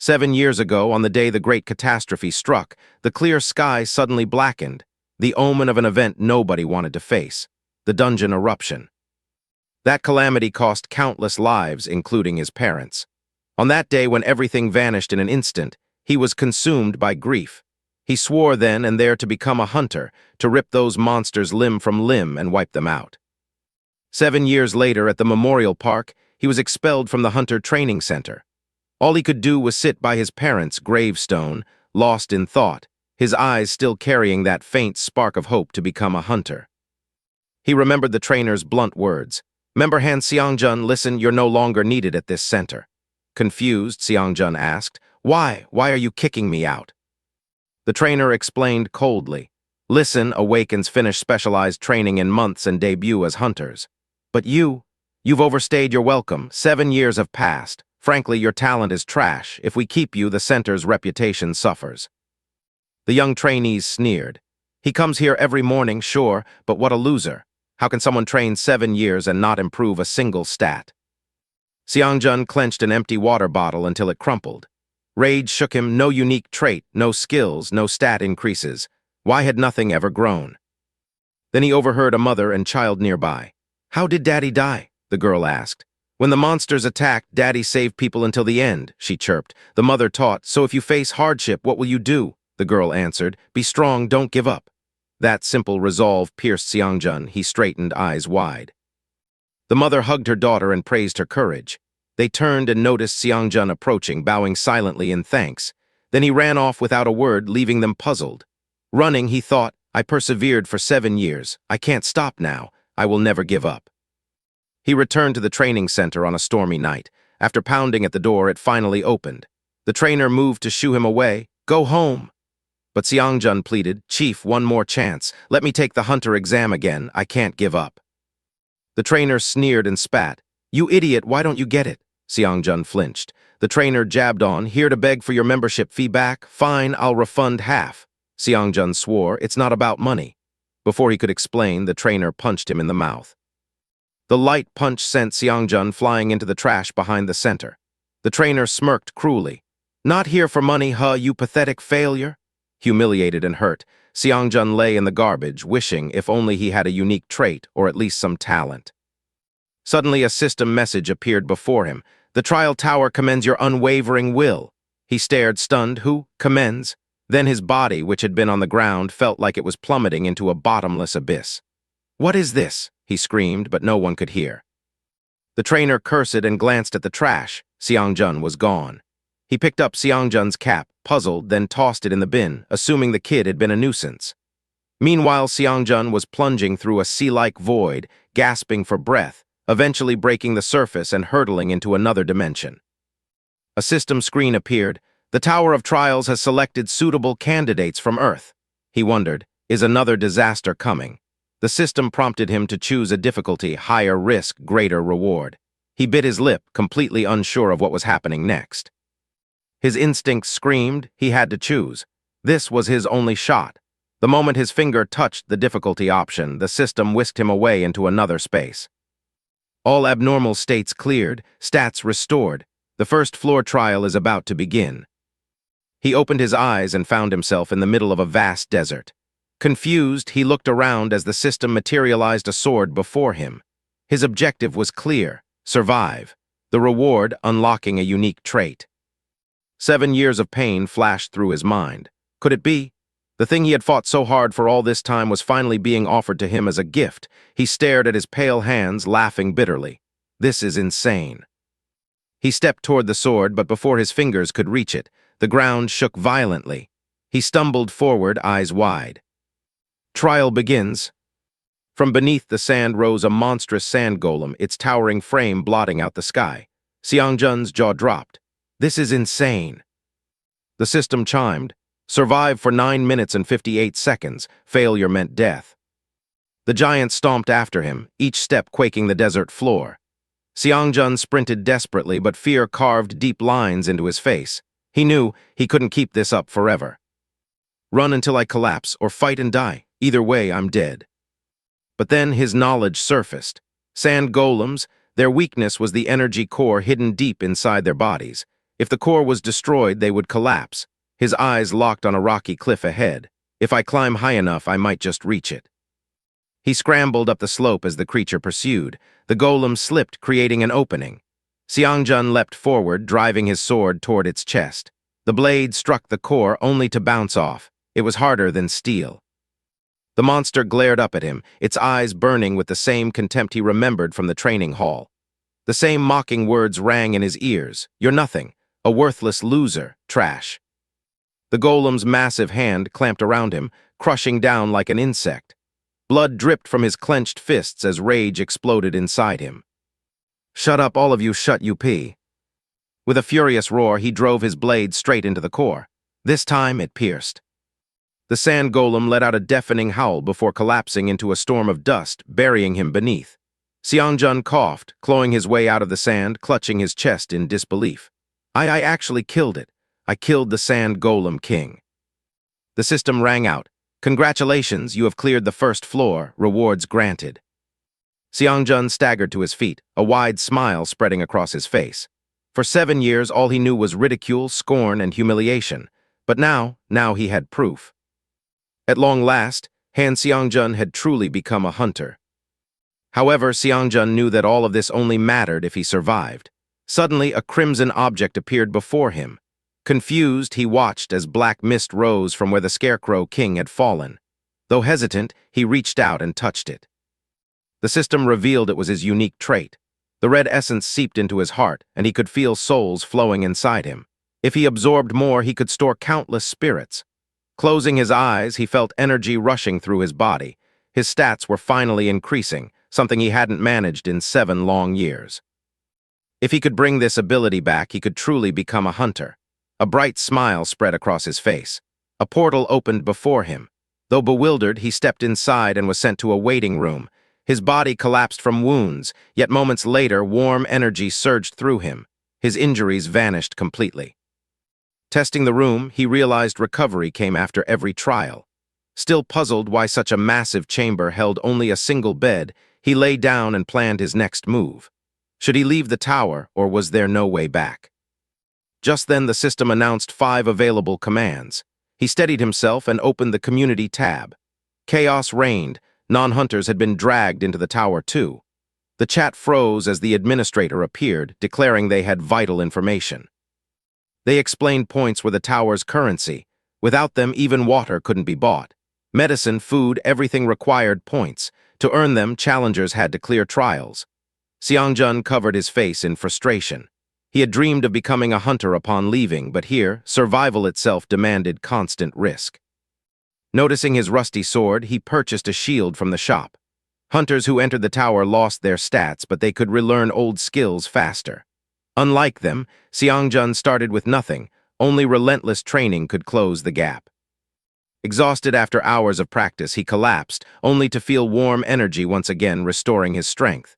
7 years ago, on the day the great catastrophe struck, the clear sky suddenly blackened, the omen of an event nobody wanted to face, the dungeon eruption. That calamity cost countless lives, including his parents. On that day, when everything vanished in an instant, he was consumed by grief. He swore then and there to become a hunter, to rip those monsters limb from limb and wipe them out. 7 years later, at the memorial park, he was expelled from the hunter training center. All he could do was sit by his parents' gravestone, lost in thought, his eyes still carrying that faint spark of hope to become a hunter. He remembered the trainer's blunt words. "Member Han Seongjun, listen, you're no longer needed at this center." Confused, Seongjun asked, Why are you kicking me out?" The trainer explained coldly. "Listen awakens finish specialized training in months and debut as hunters. But you've overstayed your welcome. 7 years have passed. Frankly, your talent is trash. If we keep you, the center's reputation suffers." The young trainees sneered. "He comes here every morning, sure, but what a loser. How can someone train 7 years and not improve a single stat?" Seongjun clenched an empty water bottle until it crumpled. Rage shook him. No unique trait, no skills, no stat increases. Why had nothing ever grown? Then he overheard a mother and child nearby. "How did Daddy die?" the girl asked. "When the monsters attacked, Daddy saved people until the end," she chirped. The mother taught, "So if you face hardship, what will you do?" The girl answered, "Be strong, don't give up." That simple resolve pierced Seongjun. He straightened, eyes wide. The mother hugged her daughter and praised her courage. They turned and noticed Seongjun approaching, bowing silently in thanks. Then he ran off without a word, leaving them puzzled. Running, he thought, "I persevered for 7 years. I can't stop now. I will never give up." He returned to the training center on a stormy night. After pounding at the door, it finally opened. The trainer moved to shoo him away. "Go home." But Seongjun pleaded, "Chief, one more chance. Let me take the hunter exam again. I can't give up." The trainer sneered and spat. "You idiot, why don't you get it?" Seongjun flinched. The trainer jabbed on, "Here to beg for your membership fee back? Fine, I'll refund half." Seongjun swore, "It's not about money." Before he could explain, the trainer punched him in the mouth. The light punch sent Seongjun flying into the trash behind the center. The trainer smirked cruelly. "Not here for money, huh, you pathetic failure?" Humiliated and hurt, Seongjun lay in the garbage, wishing if only he had a unique trait or at least some talent. Suddenly, a system message appeared before him. "The trial tower commends your unwavering will." He stared, stunned. "Who commends?" Then his body, which had been on the ground, felt like it was plummeting into a bottomless abyss. "What is this?" he screamed, but no one could hear. The trainer cursed and glanced at the trash. Seongjun was gone. He picked up Seongjun's cap, puzzled, then tossed it in the bin, assuming the kid had been a nuisance. Meanwhile, Seongjun was plunging through a sea-like void, gasping for breath, eventually breaking the surface and hurtling into another dimension. A system screen appeared. "The Tower of Trials has selected suitable candidates from Earth." He wondered, is another disaster coming? The system prompted him to choose a difficulty, higher risk, greater reward. He bit his lip, completely unsure of what was happening next. His instincts screamed he had to choose. This was his only shot. The moment his finger touched the difficulty option, the system whisked him away into another space. All abnormal states cleared, stats restored. The first floor trial is about to begin. He opened his eyes and found himself in the middle of a vast desert. Confused, he looked around as the system materialized a sword before him. His objective was clear: survive. The reward, unlocking a unique trait. 7 years of pain flashed through his mind. Could it be? The thing he had fought so hard for all this time was finally being offered to him as a gift. He stared at his pale hands, laughing bitterly. This is insane. He stepped toward the sword, but before his fingers could reach it, the ground shook violently. He stumbled forward, eyes wide. Trial begins. From beneath the sand rose a monstrous sand golem, its towering frame blotting out the sky. Seongjun's jaw dropped. This is insane. The system chimed. Survive for 9 minutes and 58 seconds. Failure meant death. The giant stomped after him, each step quaking the desert floor. Seongjun sprinted desperately, but fear carved deep lines into his face. He knew he couldn't keep this up forever. Run until I collapse, or fight and die. Either way, I'm dead. But then his knowledge surfaced. Sand golems, their weakness was the energy core hidden deep inside their bodies. If the core was destroyed, they would collapse. His eyes locked on a rocky cliff ahead. If I climb high enough, I might just reach it. He scrambled up the slope as the creature pursued. The golem slipped, creating an opening. Seongjun leapt forward, driving his sword toward its chest. The blade struck the core only to bounce off. It was harder than steel. The monster glared up at him, its eyes burning with the same contempt he remembered from the training hall. The same mocking words rang in his ears. "You're nothing. A worthless loser. Trash." The golem's massive hand clamped around him, crushing down like an insect. Blood dripped from his clenched fists as rage exploded inside him. "Shut up, all of you, shut you pee." With a furious roar, he drove his blade straight into the core. This time, it pierced. The sand golem let out a deafening howl before collapsing into a storm of dust, burying him beneath. Seongjun coughed, clawing his way out of the sand, clutching his chest in disbelief. I actually killed it. I killed the sand golem king." The system rang out. "Congratulations, you have cleared the first floor. Rewards granted." Seongjun staggered to his feet, a wide smile spreading across his face. For 7 years, all he knew was ridicule, scorn, and humiliation. But now he had proof. At long last, Han Seongjun had truly become a hunter. However, Seongjun knew that all of this only mattered if he survived. Suddenly, a crimson object appeared before him. Confused, he watched as black mist rose from where the Scarecrow King had fallen. Though hesitant, he reached out and touched it. The system revealed it was his unique trait. The red essence seeped into his heart, and he could feel souls flowing inside him. If he absorbed more, he could store countless spirits. Closing his eyes, he felt energy rushing through his body. His stats were finally increasing, something he hadn't managed in 7 long years. If he could bring this ability back, he could truly become a hunter. A bright smile spread across his face. A portal opened before him. Though bewildered, he stepped inside and was sent to a waiting room. His body collapsed from wounds, yet moments later, warm energy surged through him. His injuries vanished completely. Testing the room, he realized recovery came after every trial. Still puzzled why such a massive chamber held only a single bed, he lay down and planned his next move. Should he leave the tower, or was there no way back? Just then, the system announced 5 available commands. He steadied himself and opened the community tab. Chaos reigned. Non-hunters had been dragged into the tower too. The chat froze as the administrator appeared, declaring they had vital information. They explained points were the tower's currency. Without them, even water couldn't be bought. Medicine, food, everything required points. To earn them, challengers had to clear trials. Seongjun covered his face in frustration. He had dreamed of becoming a hunter upon leaving, but here, survival itself demanded constant risk. Noticing his rusty sword, he purchased a shield from the shop. Hunters who entered the tower lost their stats, but they could relearn old skills faster. Unlike them, Seongjun started with nothing. Only relentless training could close the gap. Exhausted after hours of practice, he collapsed, only to feel warm energy once again restoring his strength.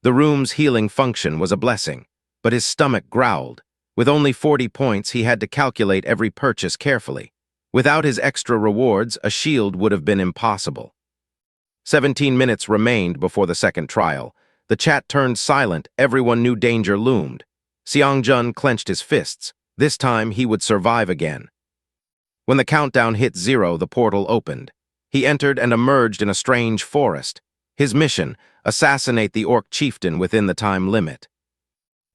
The room's healing function was a blessing, but his stomach growled. With only 40 points, he had to calculate every purchase carefully. Without his extra rewards, a shield would have been impossible. 17 minutes remained before the second trial. The chat turned silent, everyone knew danger loomed. Seongjun clenched his fists. This time, he would survive again. When the countdown hit 0, the portal opened. He entered and emerged in a strange forest. His mission, assassinate the orc chieftain within the time limit.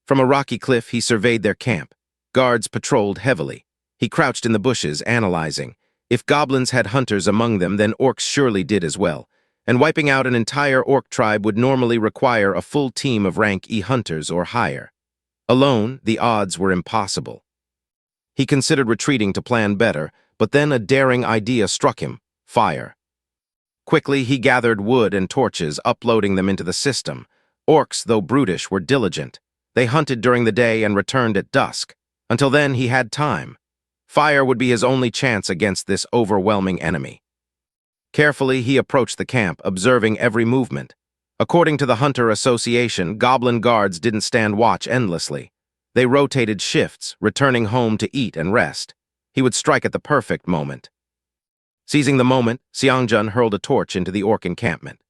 From a rocky cliff, he surveyed their camp. Guards patrolled heavily. He crouched in the bushes, analyzing. If goblins had hunters among them, then orcs surely did as well. And wiping out an entire orc tribe would normally require a full team of rank E hunters or higher. Alone, the odds were impossible. He considered retreating to plan better, but then a daring idea struck him: fire. Quickly, he gathered wood and torches, uploading them into the system. Orcs, though brutish, were diligent. They hunted during the day and returned at dusk. Until then, he had time. Fire would be his only chance against this overwhelming enemy. Carefully, he approached the camp, observing every movement. According to the Hunter Association, goblin guards didn't stand watch endlessly. They rotated shifts, returning home to eat and rest. He would strike at the perfect moment. Seizing the moment, Seongjun hurled a torch into the orc encampment.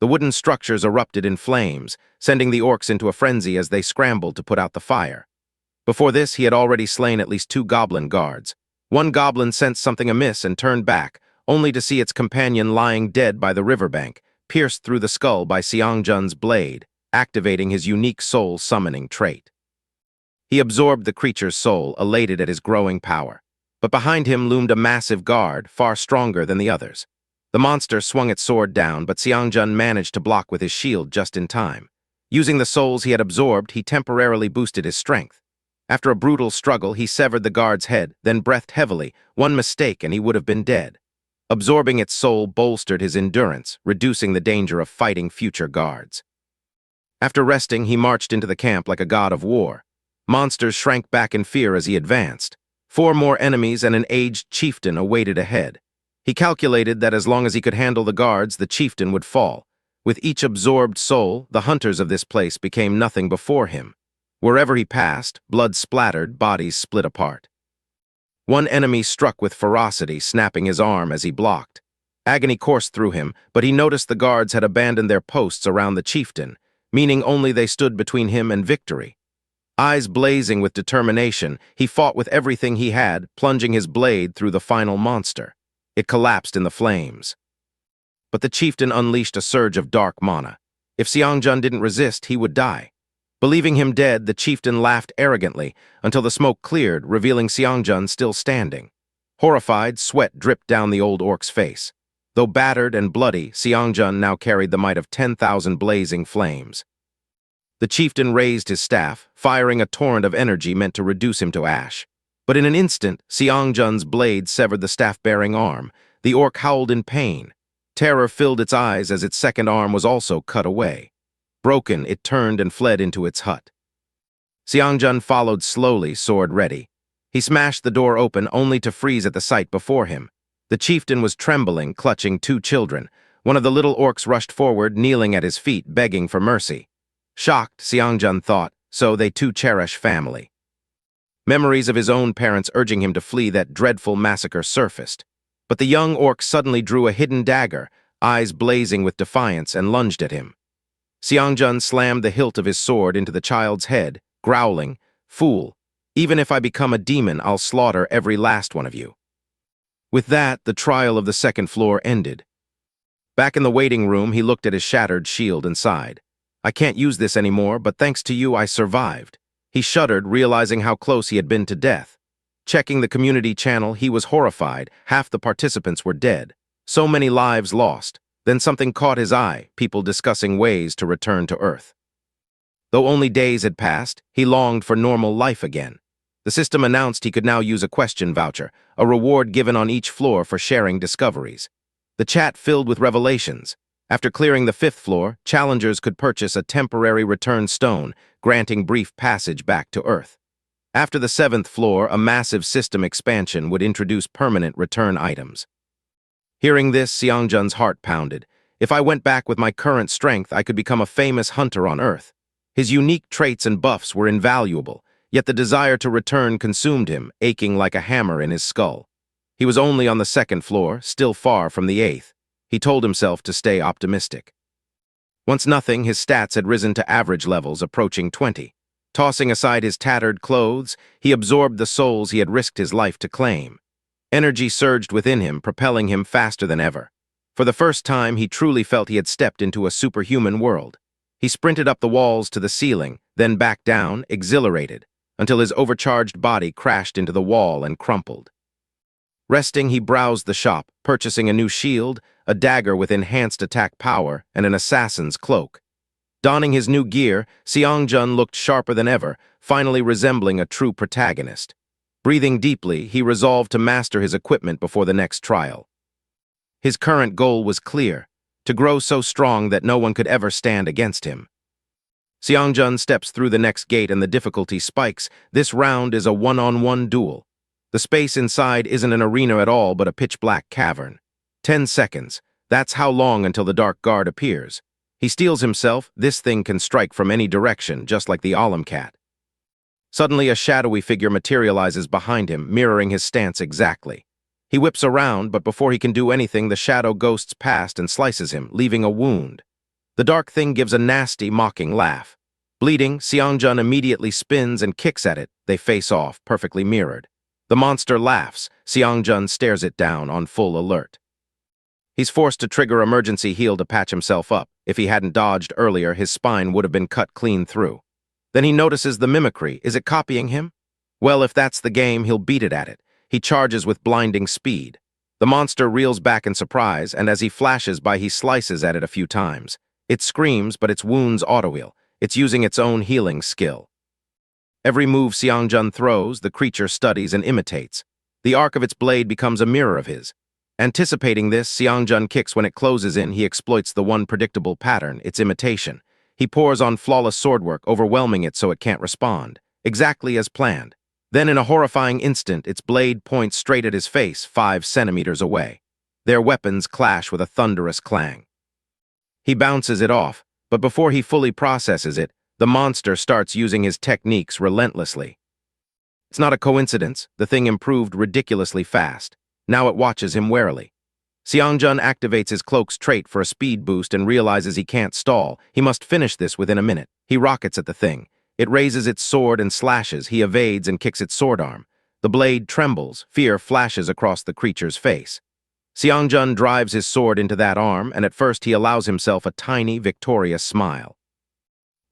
The wooden structures erupted in flames, sending the orcs into a frenzy as they scrambled to put out the fire. Before this, he had already slain at least 2 goblin guards. One goblin sensed something amiss and turned back, only to see its companion lying dead by the riverbank, pierced through the skull by Seongjun's blade, activating his unique soul summoning trait. He absorbed the creature's soul, elated at his growing power. But behind him loomed a massive guard, far stronger than the others. The monster swung its sword down, but Seongjun managed to block with his shield just in time. Using the souls he had absorbed, he temporarily boosted his strength. After a brutal struggle, he severed the guard's head, then breathed heavily. One mistake and he would have been dead. Absorbing its soul bolstered his endurance, reducing the danger of fighting future guards. After resting, he marched into the camp like a god of war. Monsters shrank back in fear as he advanced. 4 more enemies and an aged chieftain awaited ahead. He calculated that as long as he could handle the guards, the chieftain would fall. With each absorbed soul, the hunters of this place became nothing before him. Wherever he passed, blood splattered, bodies split apart. One enemy struck with ferocity, snapping his arm as he blocked. Agony coursed through him, but he noticed the guards had abandoned their posts around the chieftain, meaning only they stood between him and victory. Eyes blazing with determination, he fought with everything he had, plunging his blade through the final monster. It collapsed in the flames. But the chieftain unleashed a surge of dark mana. If Seongjun didn't resist, he would die. Believing him dead, the chieftain laughed arrogantly until the smoke cleared, revealing Seongjun still standing. Horrified, sweat dripped down the old orc's face. Though battered and bloody, Seongjun now carried the might of 10,000 blazing flames. The chieftain raised his staff, firing a torrent of energy meant to reduce him to ash. But in an instant, Seongjun's blade severed the staff-bearing arm. The orc howled in pain. Terror filled its eyes as its second arm was also cut away. Broken, it turned and fled into its hut. Seongjun followed slowly, sword ready. He smashed the door open only to freeze at the sight before him. The chieftain was trembling, clutching 2 children. One of the little orcs rushed forward, kneeling at his feet, begging for mercy. Shocked, Seongjun thought, so they too cherish family. Memories of his own parents urging him to flee that dreadful massacre surfaced. But the young orc suddenly drew a hidden dagger, eyes blazing with defiance, and lunged at him. Seongjun slammed the hilt of his sword into the child's head, growling, "Fool, even if I become a demon, I'll slaughter every last one of you." With that, the trial of the second floor ended. Back in the waiting room, he looked at his shattered shield and sighed. "I can't use this anymore, but thanks to you, I survived." He shuddered, realizing how close he had been to death. Checking the community channel, he was horrified. Half the participants were dead. So many lives lost. Then something caught his eye, people discussing ways to return to Earth. Though only days had passed, he longed for normal life again. The system announced he could now use a question voucher, a reward given on each floor for sharing discoveries. The chat filled with revelations. After clearing the 5th floor, challengers could purchase a temporary return stone, granting brief passage back to Earth. After the 7th floor, a massive system expansion would introduce permanent return items. Hearing this, Seongjun's heart pounded. If I went back with my current strength, I could become a famous hunter on Earth. His unique traits and buffs were invaluable, yet the desire to return consumed him, aching like a hammer in his skull. He was only on the 2nd floor, still far from the 8th. He told himself to stay optimistic. Once nothing, his stats had risen to average levels, approaching 20. Tossing aside his tattered clothes, he absorbed the souls he had risked his life to claim. Energy surged within him, propelling him faster than ever. For the first time, he truly felt he had stepped into a superhuman world. He sprinted up the walls to the ceiling, then back down, exhilarated, until his overcharged body crashed into the wall and crumpled. Resting, he browsed the shop, purchasing a new shield, a dagger with enhanced attack power, and an assassin's cloak. Donning his new gear, Seongjun looked sharper than ever, finally resembling a true protagonist. Breathing deeply, he resolved to master his equipment before the next trial. His current goal was clear, to grow so strong that no one could ever stand against him. Seongjun steps through the next gate and the difficulty spikes. This round is a one-on-one duel. The space inside isn't an arena at all, but a pitch-black cavern. 10 seconds. That's how long until the dark guard appears. He steels himself. This thing can strike from any direction, just like the anicap. Suddenly, a shadowy figure materializes behind him, mirroring his stance exactly. He whips around, but before he can do anything, the shadow ghosts past and slices him, leaving a wound. The dark thing gives a nasty, mocking laugh. Bleeding, Seongjun immediately spins and kicks at it, They face off, perfectly mirrored. The monster laughs. Seongjun stares it down on full alert. He's forced to trigger emergency heal to patch himself up. If he hadn't dodged earlier, his spine would have been cut clean through. Then he notices the mimicry. Is it copying him? Well, if that's the game, he'll beat it at it. He charges with blinding speed. The monster reels back in surprise, and as he flashes by, he slices at it a few times. It screams, but its wounds auto-heal. It's using its own healing skill. Every move Seongjun throws, the creature studies and imitates. The arc of its blade becomes a mirror of his. Anticipating this, Seongjun kicks when it closes in. He exploits the one predictable pattern, its imitation. He pours on flawless swordwork, overwhelming it so it can't respond. Exactly as planned. Then in a horrifying instant, its blade points straight at his face, 5 centimeters away. Their weapons clash with a thunderous clang. He bounces it off, but before he fully processes it, the monster starts using his techniques relentlessly. It's not a coincidence. The thing improved ridiculously fast. Now it watches him warily. Seongjun activates his cloak's trait for a speed boost and realizes he can't stall. He must finish this within a minute. He rockets at the thing. It raises its sword and slashes. He evades and kicks its sword arm. The blade trembles. Fear flashes across the creature's face. Seongjun drives his sword into that arm, and at first he allows himself a tiny, victorious smile.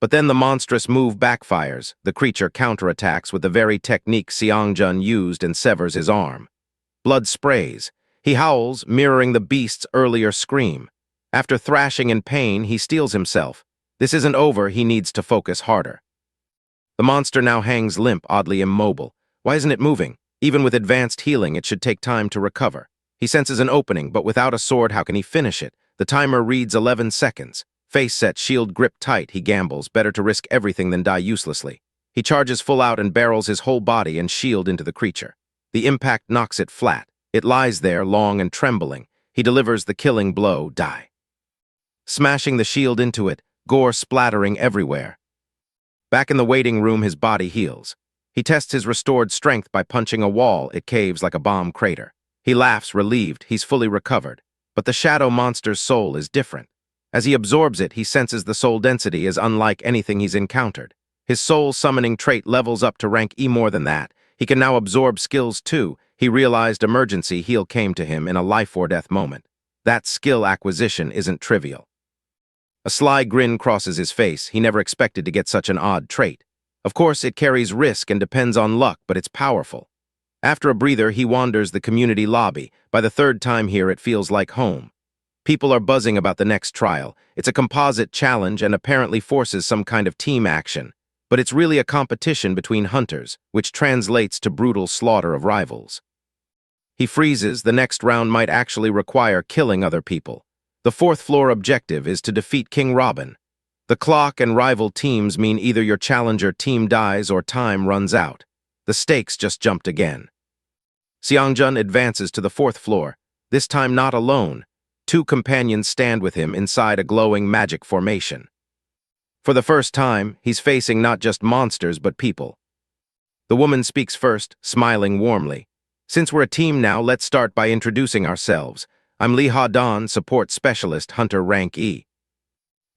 But then the monstrous move backfires. The creature counterattacks with the very technique Seongjun used and severs his arm. Blood sprays. He howls, mirroring the beast's earlier scream. After thrashing in pain, he steels himself. This isn't over. He needs to focus harder. The monster now hangs limp, oddly immobile. Why isn't it moving? Even with advanced healing, it should take time to recover. He senses an opening, but without a sword, how can he finish it? The timer reads 11 seconds. Face set, shield gripped tight, he gambles. Better to risk everything than die uselessly. He charges full out and barrels his whole body and shield into the creature. The impact knocks it flat. It lies there, long and trembling. He delivers the killing blow, die. Smashing the shield into it, gore splattering everywhere. Back in the waiting room, his body heals. He tests his restored strength by punching a wall. It caves like a bomb crater. He laughs, relieved. He's fully recovered. But the shadow monster's soul is different. As he absorbs it, he senses the soul density is unlike anything he's encountered. His soul summoning trait levels up to rank E. More than that, he can now absorb skills too. He realized emergency heal came to him in a life-or-death moment. That skill acquisition isn't trivial. A sly grin crosses his face. He never expected to get such an odd trait. Of course, it carries risk and depends on luck, but it's powerful. After a breather, he wanders the community lobby. By the third time here, it feels like home. People are buzzing about the next trial. It's a composite challenge and apparently forces some kind of team action. But it's really a competition between hunters, which translates to brutal slaughter of rivals. He freezes. The next round might actually require killing other people. The fourth floor objective is to defeat King Robin. The clock and rival teams mean either your challenger team dies or time runs out. The stakes just jumped again. Seongjun advances to the fourth floor, this time not alone. 2 companions stand with him inside a glowing magic formation. For the first time, he's facing not just monsters but people. The woman speaks first, smiling warmly. Since we're a team now, let's start by introducing ourselves. I'm Lee Ha-dan, support specialist, hunter rank E.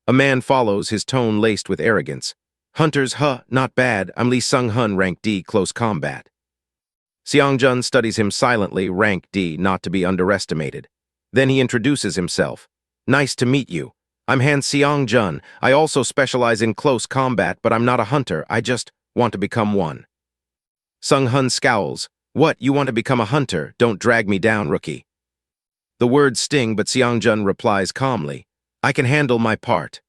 A man follows, his tone laced with arrogance. Hunters, not bad. I'm Lee Sung-hun, rank D, close combat. Seongjun studies him silently, rank D, not to be underestimated. Then he introduces himself. Nice to meet you. I'm Han Seongjun. I also specialize in close combat, but I'm not a hunter. I just want to become one. Sung-hun scowls. What, you want to become a hunter? Don't drag me down, rookie. The words sting, but Seongjun replies calmly. I can handle my part.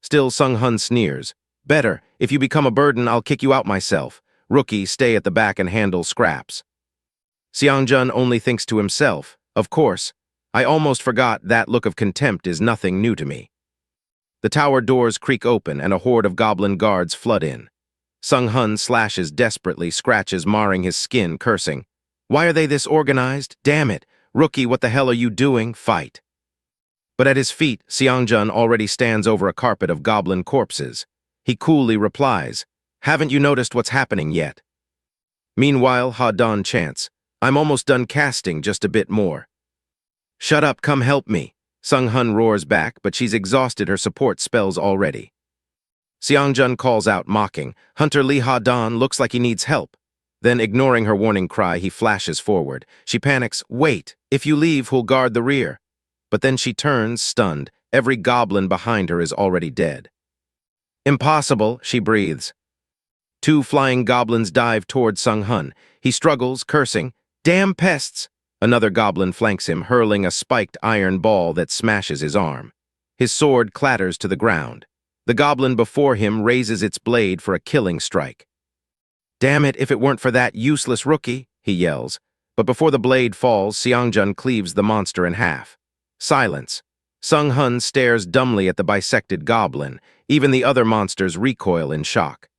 Still, Sung-hun sneers. Better, if you become a burden, I'll kick you out myself. Rookie, stay at the back and handle scraps. Seongjun only thinks to himself. Of course. I almost forgot that look of contempt is nothing new to me. The tower doors creak open and a horde of goblin guards flood in. Sung-hun slashes desperately, scratches marring his skin, cursing. Why are they this organized? Damn it. Rookie, what the hell are you doing? Fight. But at his feet, Seongjun already stands over a carpet of goblin corpses. He coolly replies, Haven't you noticed what's happening yet? Meanwhile, Ha-dan chants, I'm almost done casting, just a bit more. Shut up, come help me. Sung-hun roars back, but she's exhausted her support spells already. Seongjun calls out, mocking. Hunter Lee Ha-dan looks like he needs help. Then, ignoring her warning cry, he flashes forward. She panics. Wait, if you leave, who'll guard the rear? But then she turns, stunned. Every goblin behind her is already dead. Impossible, she breathes. Two flying goblins dive toward Sung-hun. He struggles, cursing. Damn pests! Another goblin flanks him, hurling a spiked iron ball that smashes his arm. His sword clatters to the ground. The goblin before him raises its blade for a killing strike. Damn it, if it weren't for that useless rookie, he yells. But before the blade falls, Seongjun cleaves the monster in half. Silence. Sung-hun stares dumbly at the bisected goblin. Even the other monsters recoil in shock.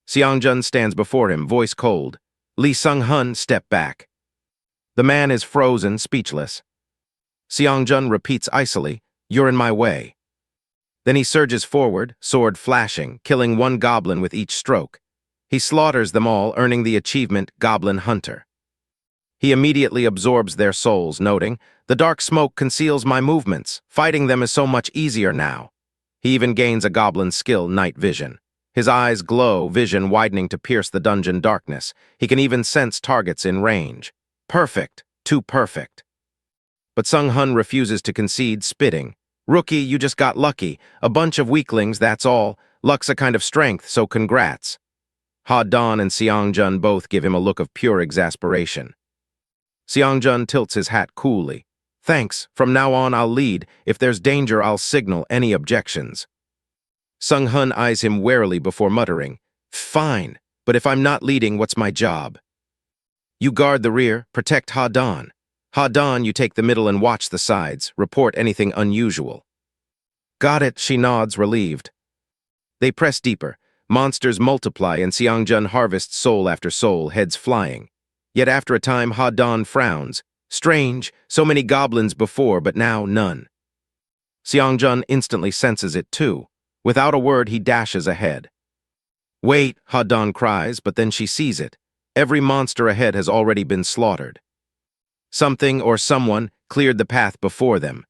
Seongjun stands before him, voice cold. Lee Sung-hun, step back. The man is frozen, speechless. Seongjun repeats icily, you're in my way. Then he surges forward, sword flashing, killing one goblin with each stroke. He slaughters them all, earning the achievement Goblin Hunter. He immediately absorbs their souls, noting, the dark smoke conceals my movements. Fighting them is so much easier now. He even gains a goblin skill, night vision. His eyes glow, vision widening to pierce the dungeon darkness. He can even sense targets in range. Perfect, too perfect. But Sung-hun refuses to concede, spitting. Rookie, you just got lucky. A bunch of weaklings, that's all. Luck's a kind of strength, so congrats. Ha-dan and Seongjun both give him a look of pure exasperation. Seongjun tilts his hat coolly. Thanks, from now on I'll lead. If there's danger, I'll signal any objections. Sung-hun eyes him warily before muttering, fine, but if I'm not leading, what's my job? You guard the rear, protect Ha-dan. Ha-dan, you take the middle and watch the sides, report anything unusual. Got it, she nods, relieved. They press deeper. Monsters multiply and Seongjun harvests soul after soul, heads flying. Yet after a time, Ha-dan frowns. Strange, so many goblins before, but now none. Seongjun instantly senses it too. Without a word, he dashes ahead. Wait, Ha-dan cries, but then she sees it. Every monster ahead has already been slaughtered. Something or someone cleared the path before them.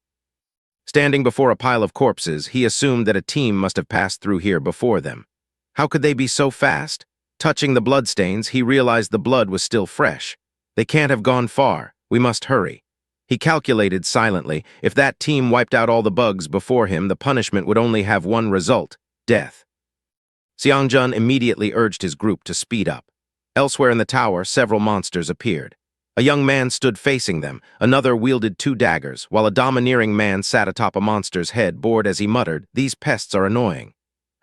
Standing before a pile of corpses, he assumed that a team must have passed through here before them. How could they be so fast? Touching the bloodstains, he realized the blood was still fresh. They can't have gone far. We must hurry. He calculated silently. If that team wiped out all the bugs before him, the punishment would only have one result, death. Seongjun immediately urged his group to speed up. Elsewhere in the tower, several monsters appeared. A young man stood facing them. Another wielded 2 daggers, while a domineering man sat atop a monster's head, bored as he muttered, these pests are annoying.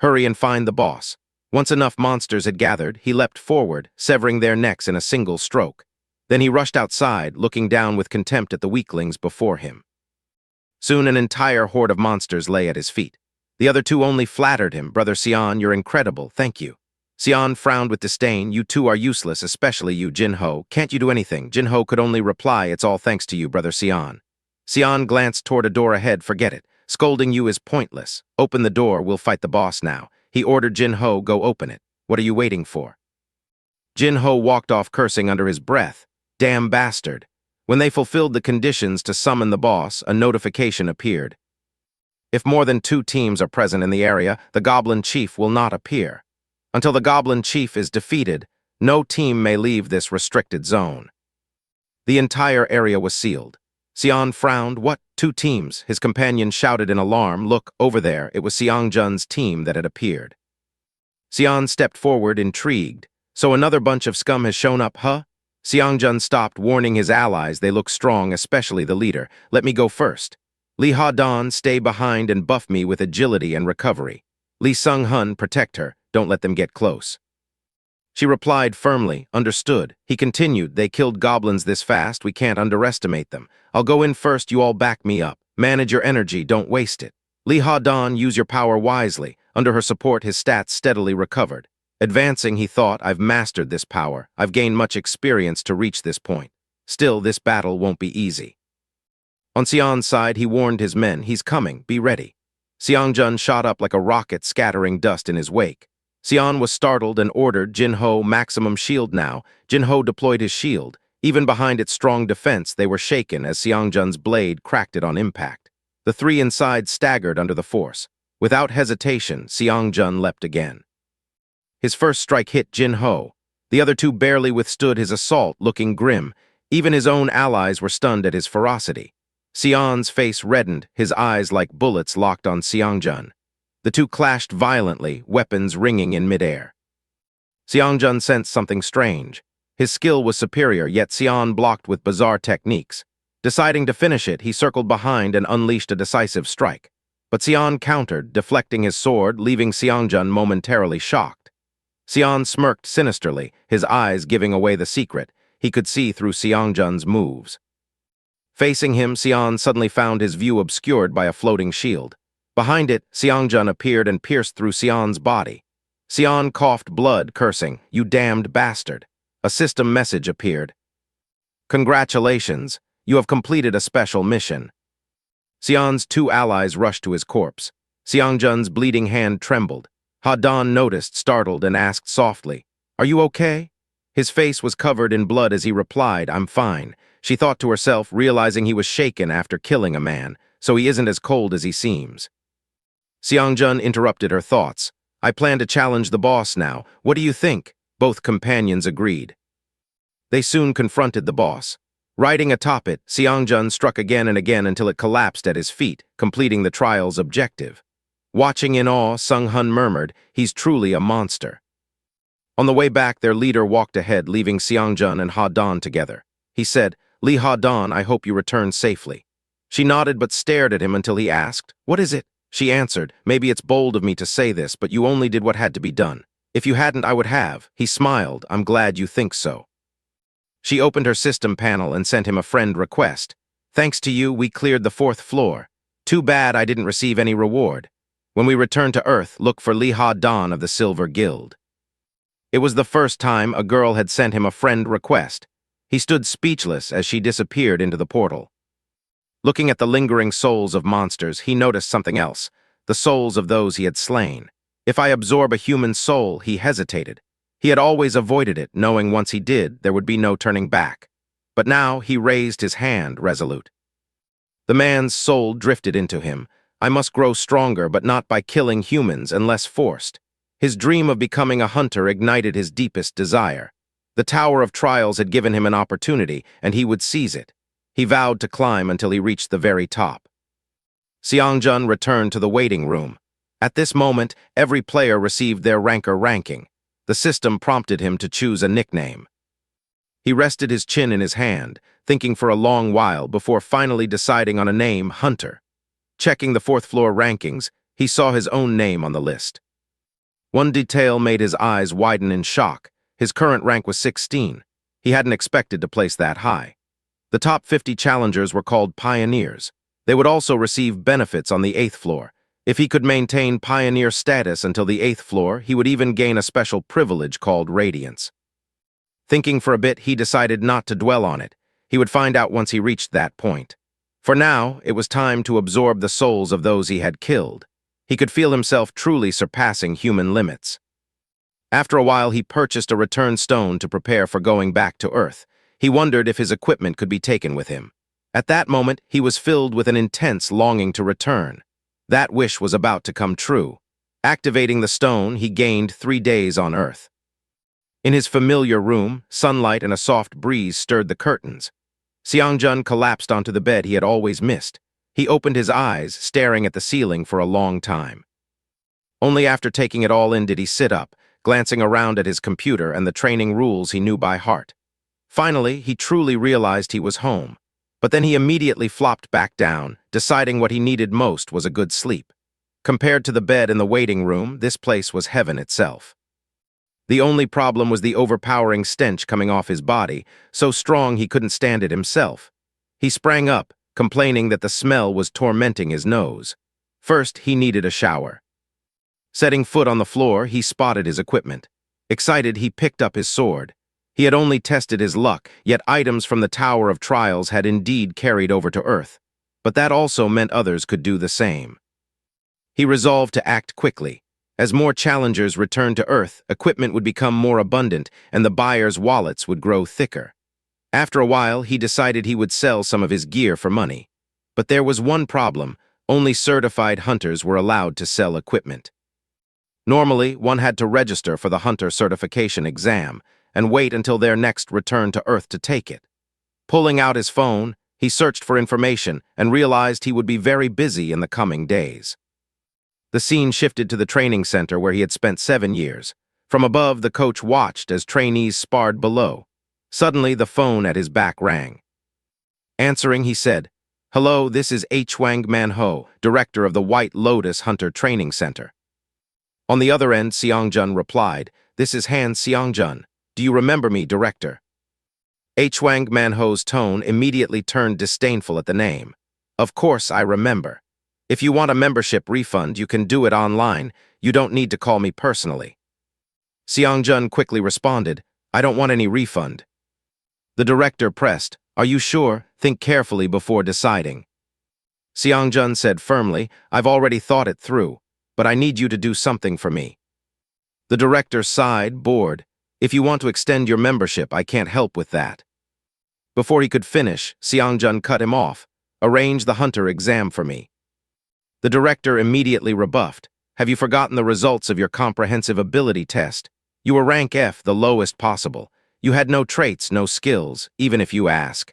Hurry and find the boss. Once enough monsters had gathered, he leapt forward, severing their necks in a single stroke. Then he rushed outside, looking down with contempt at the weaklings before him. Soon an entire horde of monsters lay at his feet. The other 2 only flattered him. Brother Seon, you're incredible, thank you. Seon frowned with disdain. You 2 are useless, especially you, Jinho. Can't you do anything? Jinho could only reply, it's all thanks to you, Brother Seon. Seon glanced toward a door ahead. Forget it. Scolding you is pointless. Open the door, we'll fight the boss now. He ordered Jinho, go open it. What are you waiting for? Jinho walked off cursing under his breath. Damn bastard. When they fulfilled the conditions to summon the boss, a notification appeared. If more than 2 teams are present in the area, the Goblin Chief will not appear. Until the Goblin Chief is defeated, no team may leave this restricted zone. The entire area was sealed. Seon frowned. What? 2 teams? His companion shouted in alarm. Look, over there. It was Seongjun's team that had appeared. Seon stepped forward, intrigued. So another bunch of scum has shown up, huh? Seongjun stopped, warning his allies. They look strong, especially the leader. Let me go first. Lee Ha-dan, stay behind and buff me with agility and recovery. Lee Sung-hun, protect her. Don't let them get close. She replied firmly, understood. He continued, they killed goblins this fast, we can't underestimate them. I'll go in first, you all back me up. Manage your energy, don't waste it. Lee Ha-dan, use your power wisely. Under her support, his stats steadily recovered. Advancing, he thought, I've mastered this power. I've gained much experience to reach this point. Still, this battle won't be easy. On Seon's side, he warned his men, he's coming, be ready. Seongjun shot up like a rocket, scattering dust in his wake. Seon was startled and ordered Jinho maximum shield now. Jinho deployed his shield. Even behind its strong defense, they were shaken as Seongjun's blade cracked it on impact. The 3 inside staggered under the force. Without hesitation, Seongjun leapt again. His first strike hit Jin Ho. The other two barely withstood his assault, looking grim. Even his own allies were stunned at his ferocity. Seon's face reddened, his eyes like bullets locked on Seongjun. The two clashed violently, weapons ringing in midair. Seongjun sensed something strange. His skill was superior, yet Seon blocked with bizarre techniques. Deciding to finish it, he circled behind and unleashed a decisive strike. But Seon countered, deflecting his sword, leaving Seongjun momentarily shocked. Seon smirked sinisterly, his eyes giving away the secret. He could see through Seongjun's moves. Facing him, Seon suddenly found his view obscured by a floating shield. Behind it, Seongjun appeared and pierced through Seon's body. Seon coughed blood, cursing, "You damned bastard." A system message appeared. "Congratulations, you have completed a special mission." Seon's two allies rushed to his corpse. Seongjun's bleeding hand trembled. Ha-Dan noticed, startled, and asked softly, "Are you okay?" His face was covered in blood as he replied, "I'm fine." She thought to herself, realizing he was shaken after killing a man, so he isn't as cold as he seems. Seongjun interrupted her thoughts. "I plan to challenge the boss now. What do you think?" Both companions agreed. They soon confronted the boss. Riding atop it, Seongjun struck again and again until it collapsed at his feet, completing the trial's objective. Watching in awe, Sung-hun murmured, "He's truly a monster." On the way back, their leader walked ahead, leaving Seongjun and Ha-Dan together. He said, "Lee Ha-Dan, I hope you return safely." She nodded but stared at him until he asked, "What is it?" She answered, "Maybe it's bold of me to say this, but you only did what had to be done. If you hadn't, I would have." He smiled, "I'm glad you think so." She opened her system panel and sent him a friend request. "Thanks to you, we cleared the 4th floor. Too bad I didn't receive any reward. When we return to Earth, look for Lee Ha-Dan of the Silver Guild." It was the first time a girl had sent him a friend request. He stood speechless as she disappeared into the portal. Looking at the lingering souls of monsters, he noticed something else, the souls of those he had slain. If I absorb a human soul, he hesitated. He had always avoided it, knowing once he did, there would be no turning back. But now he raised his hand, resolute. The man's soul drifted into him. I must grow stronger, but not by killing humans unless forced. His dream of becoming a hunter ignited his deepest desire. The Tower of Trials had given him an opportunity, and he would seize it. He vowed to climb until he reached the very top. Seongjun returned to the waiting room. At this moment, every player received their ranker ranking. The system prompted him to choose a nickname. He rested his chin in his hand, thinking for a long while before finally deciding on a name, Hunter. Checking the 4th floor rankings, he saw his own name on the list. One detail made his eyes widen in shock. His current rank was 16. He hadn't expected to place that high. The top 50 challengers were called pioneers. They would also receive benefits on the 8th floor. If he could maintain pioneer status until the 8th floor, he would even gain a special privilege called Radiance. Thinking for a bit, he decided not to dwell on it. He would find out once he reached that point. For now, it was time to absorb the souls of those he had killed. He could feel himself truly surpassing human limits. After a while, he purchased a return stone to prepare for going back to Earth. He wondered if his equipment could be taken with him. At that moment, he was filled with an intense longing to return. That wish was about to come true. Activating the stone, he gained 3 days on Earth. In his familiar room, sunlight and a soft breeze stirred the curtains. Seongjun collapsed onto the bed he had always missed. He opened his eyes, staring at the ceiling for a long time. Only after taking it all in did he sit up, glancing around at his computer and the training rules he knew by heart. Finally, he truly realized he was home. But then he immediately flopped back down, deciding what he needed most was a good sleep. Compared to the bed in the waiting room, this place was heaven itself. The only problem was the overpowering stench coming off his body, so strong he couldn't stand it himself. He sprang up, complaining that the smell was tormenting his nose. First, he needed a shower. Setting foot on the floor, he spotted his equipment. Excited, he picked up his sword. He had only tested his luck, yet items from the Tower of Trials had indeed carried over to Earth. But that also meant others could do the same. He resolved to act quickly. As more challengers returned to Earth, equipment would become more abundant and the buyers' wallets would grow thicker. After a while, he decided he would sell some of his gear for money. But there was one problem. Only certified hunters were allowed to sell equipment. Normally, one had to register for the hunter certification exam and wait until their next return to Earth to take it. Pulling out his phone, he searched for information and realized he would be very busy in the coming days. The scene shifted to the training center where he had spent 7 years. From above, the coach watched as trainees sparred below. Suddenly, the phone at his back rang. Answering, he said, "Hello, this is Recap MANHUA, director of the White Lotus Hunter Training Center." On the other end, Seongjun replied, "This is Han Seongjun. Do you remember me, director?" Recap MANHUA's tone immediately turned disdainful at the name. "Of course I remember. If you want a membership refund, you can do it online. You don't need to call me personally." Seongjun quickly responded, "I don't want any refund." The director pressed, "Are you sure? Think carefully before deciding." Seongjun said firmly, "I've already thought it through, but I need you to do something for me." The director sighed, bored. "If you want to extend your membership, I can't help with that." Before he could finish, Seongjun cut him off. "Arrange the hunter exam for me." The director immediately rebuffed, "Have you forgotten the results of your comprehensive ability test? You were rank F, the lowest possible. You had no traits, no skills, even if you ask.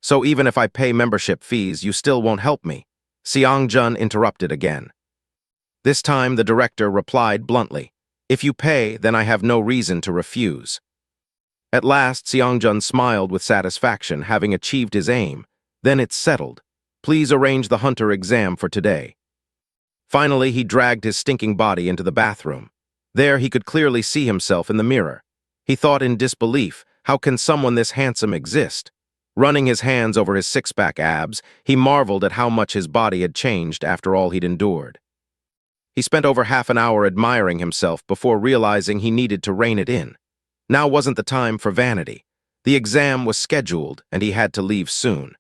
So even if I pay membership fees, you still won't help me." Seongjun interrupted again. This time, the director replied bluntly, "If you pay, then I have no reason to refuse." At last, Seongjun smiled with satisfaction, having achieved his aim. "Then it's settled. Please arrange the hunter exam for today." Finally, he dragged his stinking body into the bathroom. There, he could clearly see himself in the mirror. He thought in disbelief, how can someone this handsome exist? Running his hands over his six-pack abs, he marveled at how much his body had changed after all he'd endured. He spent over half an hour admiring himself before realizing he needed to rein it in. Now wasn't the time for vanity. The exam was scheduled, and he had to leave soon.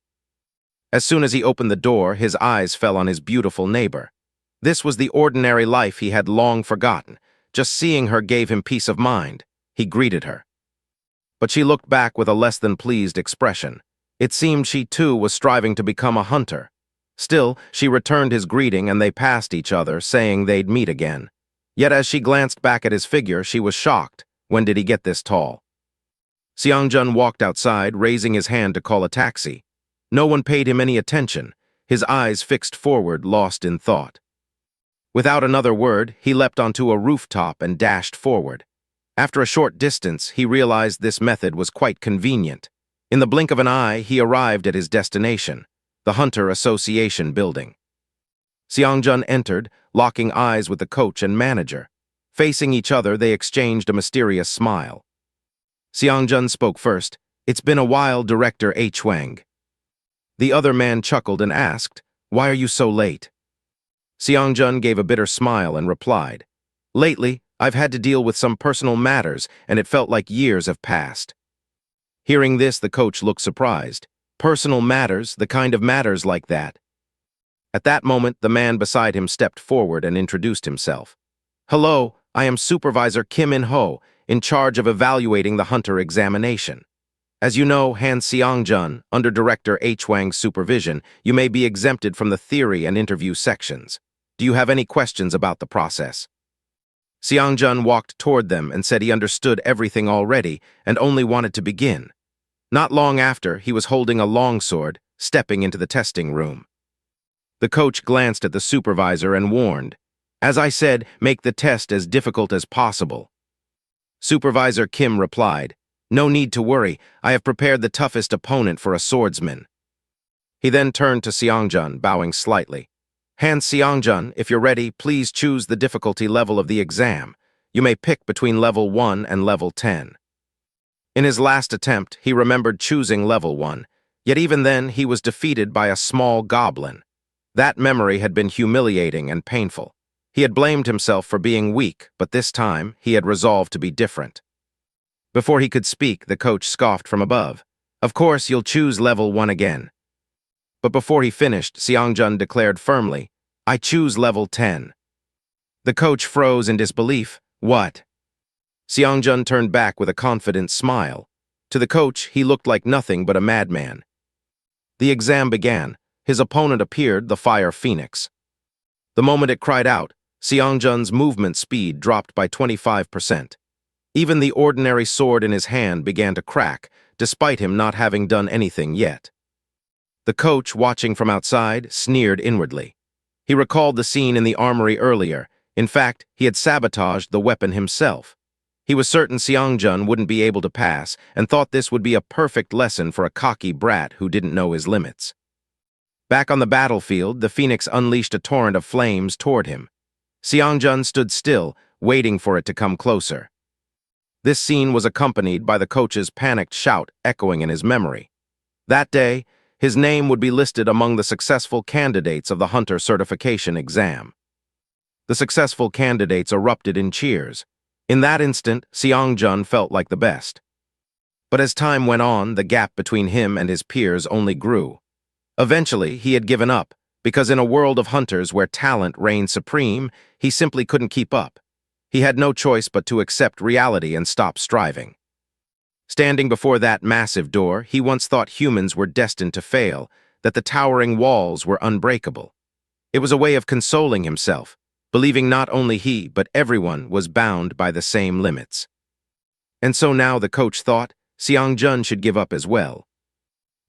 As soon as he opened the door, his eyes fell on his beautiful neighbor. This was the ordinary life he had long forgotten. Just seeing her gave him peace of mind. He greeted her. But she looked back with a less than pleased expression. It seemed she too was striving to become a hunter. Still, she returned his greeting and they passed each other, saying they'd meet again. Yet as she glanced back at his figure, she was shocked. When did he get this tall? Seongjun walked outside, raising his hand to call a taxi. No one paid him any attention, his eyes fixed forward, lost in thought. Without another word, he leapt onto a rooftop and dashed forward. After a short distance, he realized this method was quite convenient. In the blink of an eye, he arrived at his destination, the Hunter Association building. Seongjun entered, locking eyes with the coach and manager. Facing each other, they exchanged a mysterious smile. Seongjun spoke first. "It's been a while, Director H. Wang." The other man chuckled and asked, "Why are you so late?" Seongjun gave a bitter smile and replied, "Lately, I've had to deal with some personal matters, and it felt like years have passed." Hearing this, the coach looked surprised. Personal matters, the kind of matters like that. At that moment, the man beside him stepped forward and introduced himself. "Hello, I am Supervisor Kim In-ho, in charge of evaluating the hunter examination. As you know, Han Seongjun, under Director H. Wang's supervision, you may be exempted from the theory and interview sections. Do you have any questions about the process?" Seongjun walked toward them and said he understood everything already and only wanted to begin. Not long after, he was holding a longsword, stepping into the testing room. The coach glanced at the supervisor and warned, "As I said, make the test as difficult as possible." Supervisor Kim replied, "No need to worry, I have prepared the toughest opponent for a swordsman." He then turned to Seongjun, bowing slightly. "Han Seongjun, if you're ready, please choose the difficulty level of the exam. You may pick between level 1 and level 10. In his last attempt, he remembered choosing level 1, yet even then he was defeated by a small goblin. That memory had been humiliating and painful. He had blamed himself for being weak, but this time he had resolved to be different. Before he could speak, the coach scoffed from above. "Of course, you'll choose level 1 again." But before he finished, Seongjun declared firmly, "I choose level 10. The coach froze in disbelief. "What?" Seongjun turned back with a confident smile. To the coach, he looked like nothing but a madman. The exam began. his opponent appeared, the Fire Phoenix. The moment it cried out, Seongjun's movement speed dropped by 25%. Even the ordinary sword in his hand began to crack, despite him not having done anything yet. The coach, watching from outside, sneered inwardly. He recalled the scene in the armory earlier. In fact, he had sabotaged the weapon himself. He was certain Seongjun wouldn't be able to pass, and thought this would be a perfect lesson for a cocky brat who didn't know his limits. Back on the battlefield, the Phoenix unleashed a torrent of flames toward him. Seongjun stood still, waiting for it to come closer. This scene was accompanied by the coach's panicked shout echoing in his memory. That day, his name would be listed among the successful candidates of the Hunter certification exam. The successful candidates erupted in cheers. In that instant, Seongjun felt like the best. But as time went on, the gap between him and his peers only grew. Eventually, he had given up, because in a world of hunters where talent reigned supreme, he simply couldn't keep up. He had no choice but to accept reality and stop striving. Standing before that massive door, he once thought humans were destined to fail, that the towering walls were unbreakable. It was a way of consoling himself, believing not only he but everyone was bound by the same limits. And so now the coach thought Seongjun should give up as well.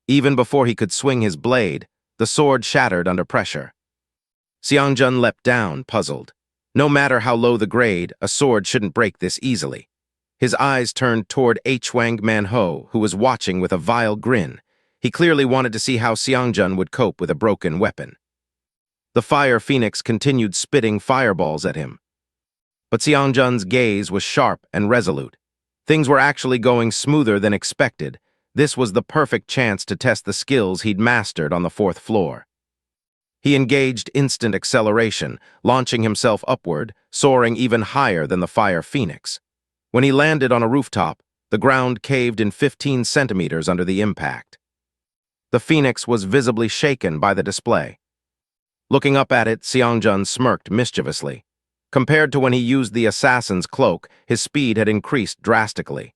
Even before he could swing his blade, the sword shattered under pressure. Seongjun leapt down, puzzled. No matter how low the grade, a sword shouldn't break this easily. His eyes turned toward Manhwa, who was watching with a vile grin. He clearly wanted to see how Seongjun would cope with a broken weapon. The Fire Phoenix continued spitting fireballs at him. But Seongjun's gaze was sharp and resolute. Things were actually going smoother than expected. This was the perfect chance to test the skills he'd mastered on the 4th floor. He engaged instant acceleration, launching himself upward, soaring even higher than the Fire Phoenix. When he landed on a rooftop, the ground caved in 15 centimeters under the impact. The Phoenix was visibly shaken by the display. Looking up at it, Seongjun smirked mischievously. Compared to when he used the assassin's cloak, his speed had increased drastically.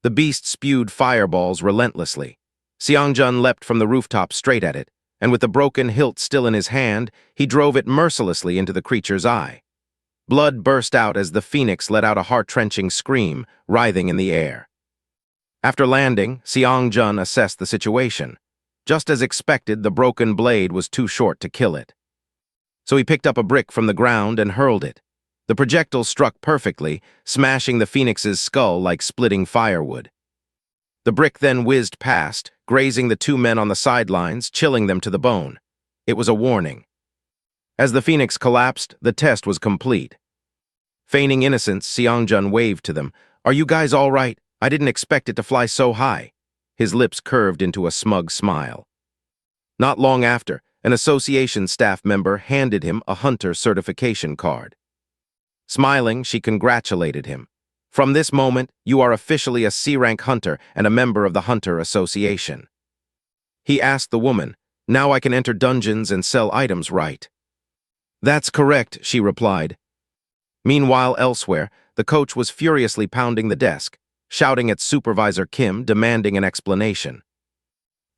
The beast spewed fireballs relentlessly. Seongjun leapt from the rooftop straight at it, and with the broken hilt still in his hand, he drove it mercilessly into the creature's eye. Blood burst out as the Phoenix let out a heart-wrenching scream, writhing in the air. After landing, Seongjun assessed the situation. Just as expected, the broken blade was too short to kill it. So he picked up a brick from the ground and hurled it. The projectile struck perfectly, smashing the Phoenix's skull like splitting firewood. The brick then whizzed past, grazing the 2 men on the sidelines, chilling them to the bone. It was a warning. As the Phoenix collapsed, the test was complete. Feigning innocence, Seongjun waved to them. "Are you guys all right? I didn't expect it to fly so high." His lips curved into a smug smile. Not long after, an association staff member handed him a Hunter certification card. Smiling, she congratulated him. "From this moment, you are officially a C-rank hunter and a member of the Hunter Association." He asked the woman, "Now I can enter dungeons and sell items, right?" "That's correct," she replied. Meanwhile, elsewhere, the coach was furiously pounding the desk, shouting at Supervisor Kim, demanding an explanation.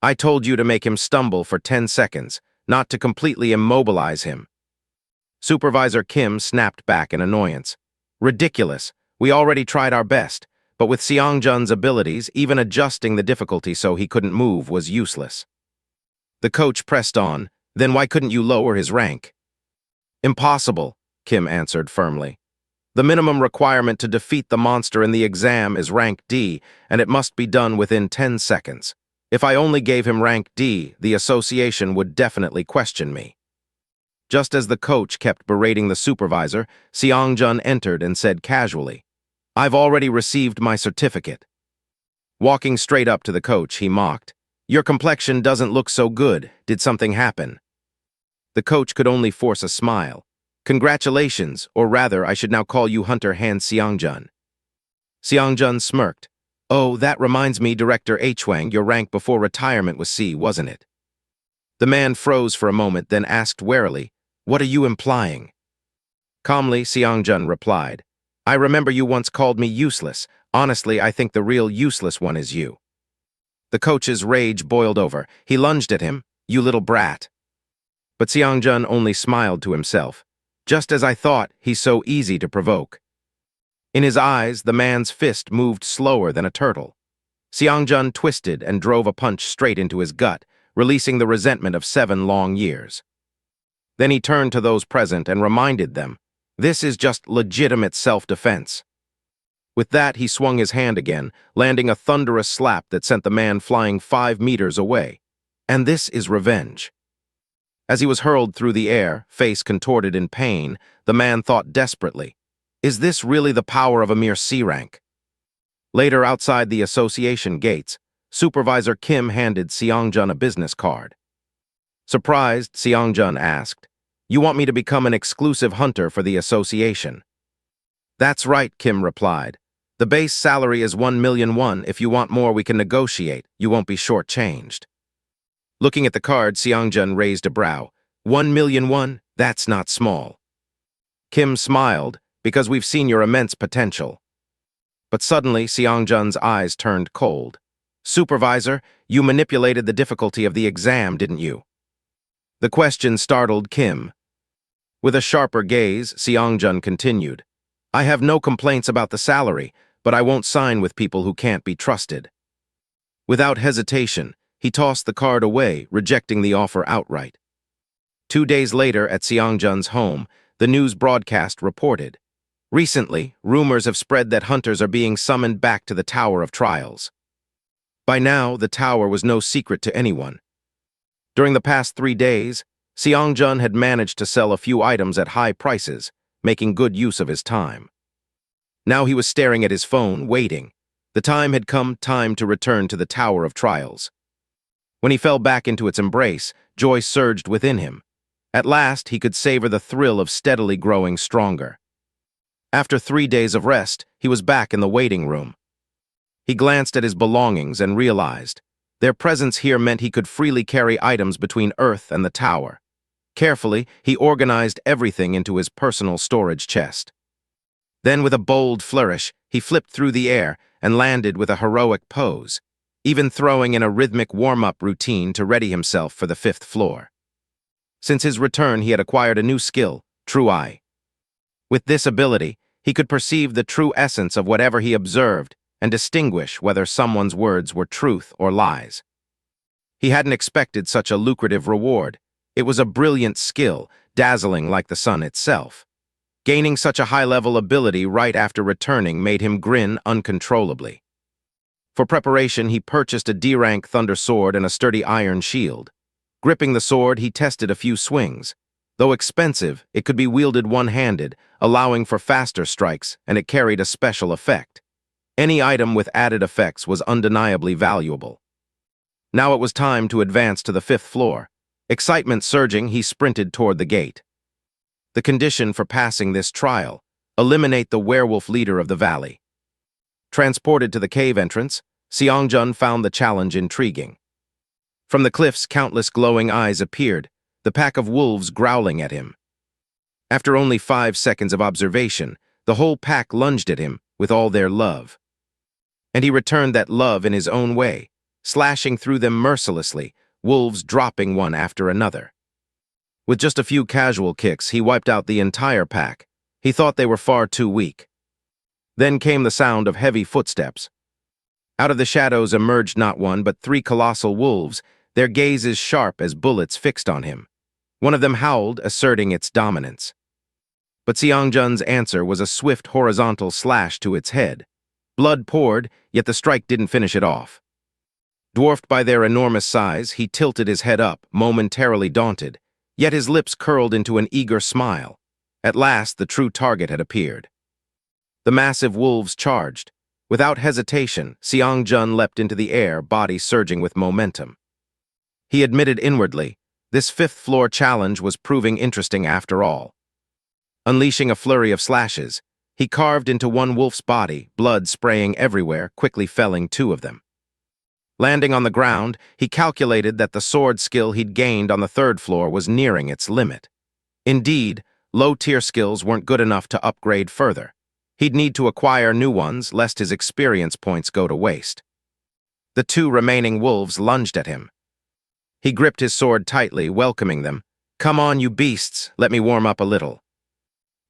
"I told you to make him stumble for 10 seconds, not to completely immobilize him." Supervisor Kim snapped back in annoyance. "Ridiculous. We already tried our best, but with Seongjun's abilities, even adjusting the difficulty so he couldn't move was useless." The coach pressed on. "Then why couldn't you lower his rank?" "Impossible," Kim answered firmly. "The minimum requirement to defeat the monster in the exam is rank D, and it must be done within 10 seconds. If I only gave him rank D, the association would definitely question me." Just as the coach kept berating the supervisor, Seongjun entered and said casually, "I've already received my certificate." Walking straight up to the coach, he mocked, "Your complexion doesn't look so good. Did something happen?" The coach could only force a smile. "Congratulations, or rather, I should now call you Hunter Han Seongjun." Seongjun smirked. "Oh, that reminds me, Director Hwang, your rank before retirement was C, wasn't it?" The man froze for a moment, then asked warily, "What are you implying?" Calmly, Seongjun replied, "I remember you once called me useless. Honestly, I think the real useless one is you." The coach's rage boiled over. He lunged at him. "You little brat." But Xiangjun only smiled to himself. "Just as I thought, he's so easy to provoke." In his eyes, the man's fist moved slower than a turtle. Xiangjun twisted and drove a punch straight into his gut, releasing the resentment of 7 long years. Then he turned to those present and reminded them, "This is just legitimate self-defense." With that, he swung his hand again, landing a thunderous slap that sent the man flying 5 meters away. And this is revenge. As he was hurled through the air, face contorted in pain, the man thought desperately, "Is this really the power of a mere C-rank?" Later, outside the association gates, Supervisor Kim handed Xiangjun a business card. Surprised, Xiangjun asked, "You want me to become an exclusive hunter for the association?" "That's right," Kim replied. "The base salary is 1,000,000 won. If you want more, we can negotiate. You won't be shortchanged." Looking at the card, Xiangjun raised a brow. 1,000,000 won? That's not small. Kim smiled, "Because we've seen your immense potential." But suddenly, Xiangjun's eyes turned cold. "Supervisor, you manipulated the difficulty of the exam, didn't you?" The question startled Kim. With a sharper gaze, Xiangjun continued, "I have no complaints about the salary, but I won't sign with people who can't be trusted." Without hesitation, he tossed the card away, rejecting the offer outright. 2 days later, at Xiangjun's home, the news broadcast reported, "Recently, rumors have spread that hunters are being summoned back to the Tower of Trials." By now, the tower was no secret to anyone. During the past 3 days, Xiangjun had managed to sell a few items at high prices, making good use of his time. Now he was staring at his phone, waiting. The time had come, time to return to the Tower of Trials. When he fell back into its embrace, joy surged within him. At last, he could savor the thrill of steadily growing stronger. After 3 days of rest, he was back in the waiting room. He glanced at his belongings and realized their presence here meant he could freely carry items between Earth and the tower. Carefully, he organized everything into his personal storage chest. Then, with a bold flourish, he flipped through the air and landed with a heroic pose, even throwing in a rhythmic warm-up routine to ready himself for the 5th floor. Since his return, he had acquired a new skill, True Eye. With this ability, he could perceive the true essence of whatever he observed and distinguish whether someone's words were truth or lies. He hadn't expected such a lucrative reward. It was a brilliant skill, dazzling like the sun itself. Gaining such a high-level ability right after returning made him grin uncontrollably. For preparation, he purchased a D-rank thunder sword and a sturdy iron shield. Gripping the sword, he tested a few swings. Though expensive, it could be wielded one-handed, allowing for faster strikes, and it carried a special effect. Any item with added effects was undeniably valuable. Now it was time to advance to the 5th floor. Excitement surging, he sprinted toward the gate. The condition for passing this trial: eliminate the werewolf leader of the valley. Transported to the cave entrance, Xiangjun found the challenge intriguing. From the cliffs, countless glowing eyes appeared, the pack of wolves growling at him. After only 5 seconds of observation, the whole pack lunged at him with all their love. And he returned that love in his own way, slashing through them mercilessly, wolves dropping one after another. With just a few casual kicks, he wiped out the entire pack. He thought they were far too weak. Then came the sound of heavy footsteps. Out of the shadows emerged not one but 3 colossal wolves, their gazes sharp as bullets fixed on him. One of them howled, asserting its dominance. But Xiangjun's answer was a swift horizontal slash to its head. Blood poured, yet the strike didn't finish it off. Dwarfed by their enormous size, he tilted his head up, momentarily daunted, yet his lips curled into an eager smile. At last, the true target had appeared. The massive wolves charged. Without hesitation, Xiangjun leapt into the air, body surging with momentum. He admitted inwardly, this 5th floor challenge was proving interesting after all. Unleashing a flurry of slashes, he carved into one wolf's body, blood spraying everywhere, quickly felling 2 of them. Landing on the ground, he calculated that the sword skill he'd gained on the 3rd floor was nearing its limit. Indeed, low-tier skills weren't good enough to upgrade further. He'd need to acquire new ones, lest his experience points go to waste. The 2 remaining wolves lunged at him. He gripped his sword tightly, welcoming them. "Come on, you beasts, let me warm up a little."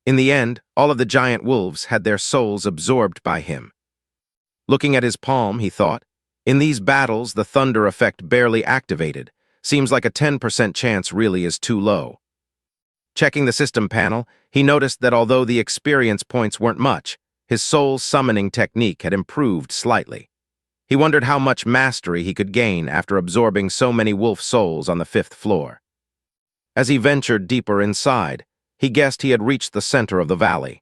In the end, all of the giant wolves had their souls absorbed by him. Looking at his palm, he thought, in these battles, the thunder effect barely activated. Seems like a 10% chance really is too low. Checking the system panel, he noticed that although the experience points weren't much, his soul summoning technique had improved slightly. He wondered how much mastery he could gain after absorbing so many wolf souls on the 5th floor. As he ventured deeper inside, he guessed he had reached the center of the valley.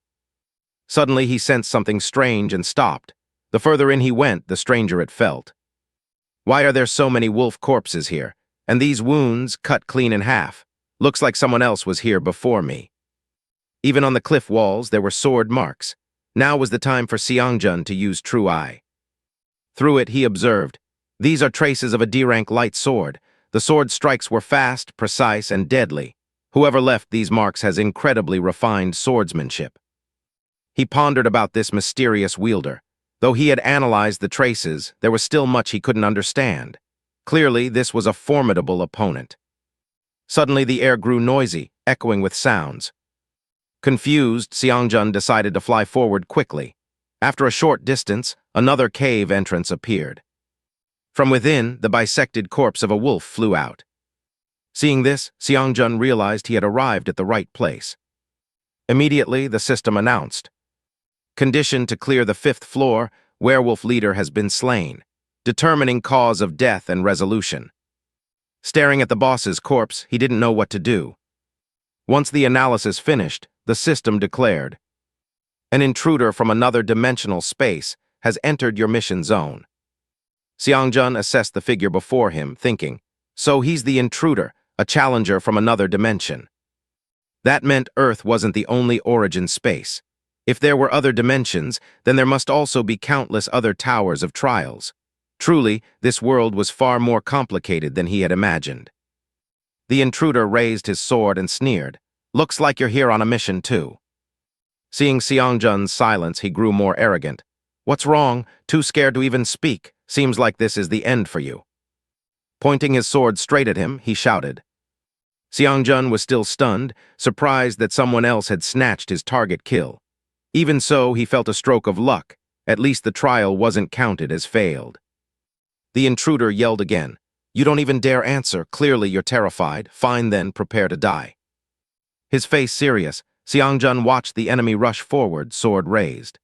Suddenly he sensed something strange and stopped. The further in he went, the stranger it felt. Why are there so many wolf corpses here? And these wounds cut clean in half. Looks like someone else was here before me. Even on the cliff walls, there were sword marks. Now was the time for Xiangjun to use true eye. Through it, he observed, these are traces of a D-rank light sword. The sword strikes were fast, precise, and deadly. Whoever left these marks has incredibly refined swordsmanship. He pondered about this mysterious wielder. Though he had analyzed the traces, there was still much he couldn't understand. Clearly, this was a formidable opponent. Suddenly, the air grew noisy, echoing with sounds. Confused, Xiangjun decided to fly forward quickly. After a short distance, another cave entrance appeared. From within, the bisected corpse of a wolf flew out. Seeing this, Xiangjun realized he had arrived at the right place. Immediately, the system announced, "Condition to clear the 5th floor, werewolf leader has been slain, determining cause of death and resolution." Staring at the boss's corpse, he didn't know what to do. Once the analysis finished, the system declared, "An intruder from another dimensional space has entered your mission zone." Xiangjun assessed the figure before him, thinking, so he's the intruder, a challenger from another dimension. That meant Earth wasn't the only origin space. If there were other dimensions, then there must also be countless other towers of trials. Truly, this world was far more complicated than he had imagined. The intruder raised his sword and sneered, "Looks like you're here on a mission too." Seeing Xiangjun's silence, he grew more arrogant. "What's wrong? Too scared to even speak? Seems like this is the end for you." Pointing his sword straight at him, he shouted. Xiangjun was still stunned, surprised that someone else had snatched his target kill. Even so, he felt a stroke of luck. At least the trial wasn't counted as failed. The intruder yelled again, "You don't even dare answer. Clearly you're terrified. Fine then, prepare to die." His face serious, Xiangjun watched the enemy rush forward, sword raised.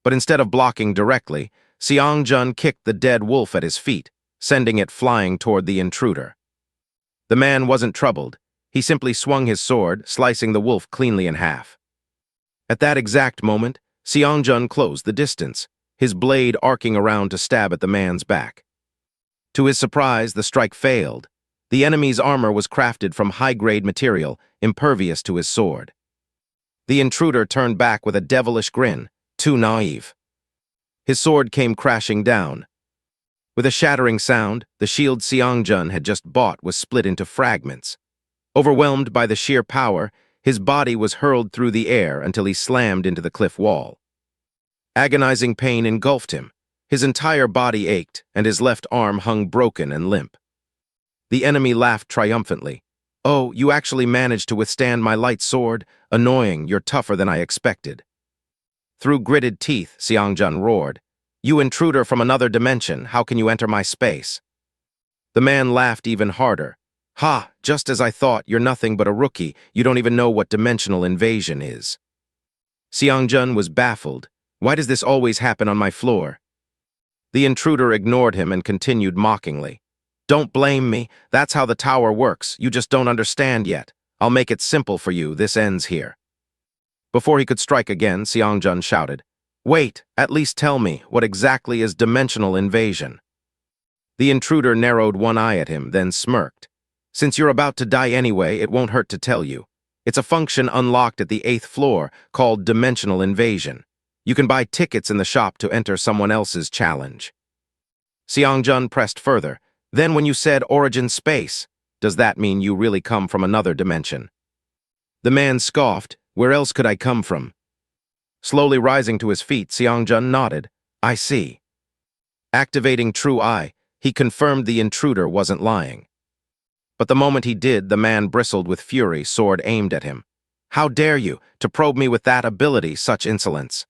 But instead of blocking directly, Xiangjun kicked the dead wolf at his feet, sending it flying toward the intruder. The man wasn't troubled. He simply swung his sword, slicing the wolf cleanly in half. At that exact moment, Xiangjun closed the distance, his blade arcing around to stab at the man's back. To his surprise, the strike failed. The enemy's armor was crafted from high-grade material, impervious to his sword. The intruder turned back with a devilish grin, too naive. His sword came crashing down. With a shattering sound, the shield Xiangjun had just bought was split into fragments. Overwhelmed by the sheer power, his body was hurled through the air until he slammed into the cliff wall. Agonizing pain engulfed him. His entire body ached, and his left arm hung broken and limp. The enemy laughed triumphantly. "Oh, you actually managed to withstand my light sword? Annoying, you're tougher than I expected." Through gritted teeth, Xiangjun roared, "You intruder from another dimension, how can you enter my space?" The man laughed even harder. "Ha, just as I thought, you're nothing but a rookie. You don't even know what dimensional invasion is." Xiangjun was baffled. "Why does this always happen on my floor?" The intruder ignored him and continued mockingly. "Don't blame me. That's how the tower works. You just don't understand yet. I'll make it simple for you. This ends here." Before he could strike again, Xiangjun shouted, "Wait, at least tell me, what exactly is dimensional invasion?" The intruder narrowed one eye at him, then smirked. "Since you're about to die anyway, it won't hurt to tell you. It's a function unlocked at the 8th floor called dimensional invasion. You can buy tickets in the shop to enter someone else's challenge." Xiangjun pressed further. "Then when you said origin space, does that mean you really come from another dimension?" The man scoffed. "Where else could I come from?" Slowly rising to his feet, Xiangjun nodded. "I see." Activating True Eye, he confirmed the intruder wasn't lying. But the moment he did, the man bristled with fury, sword aimed at him. "How dare you, to probe me with that ability, such insolence?"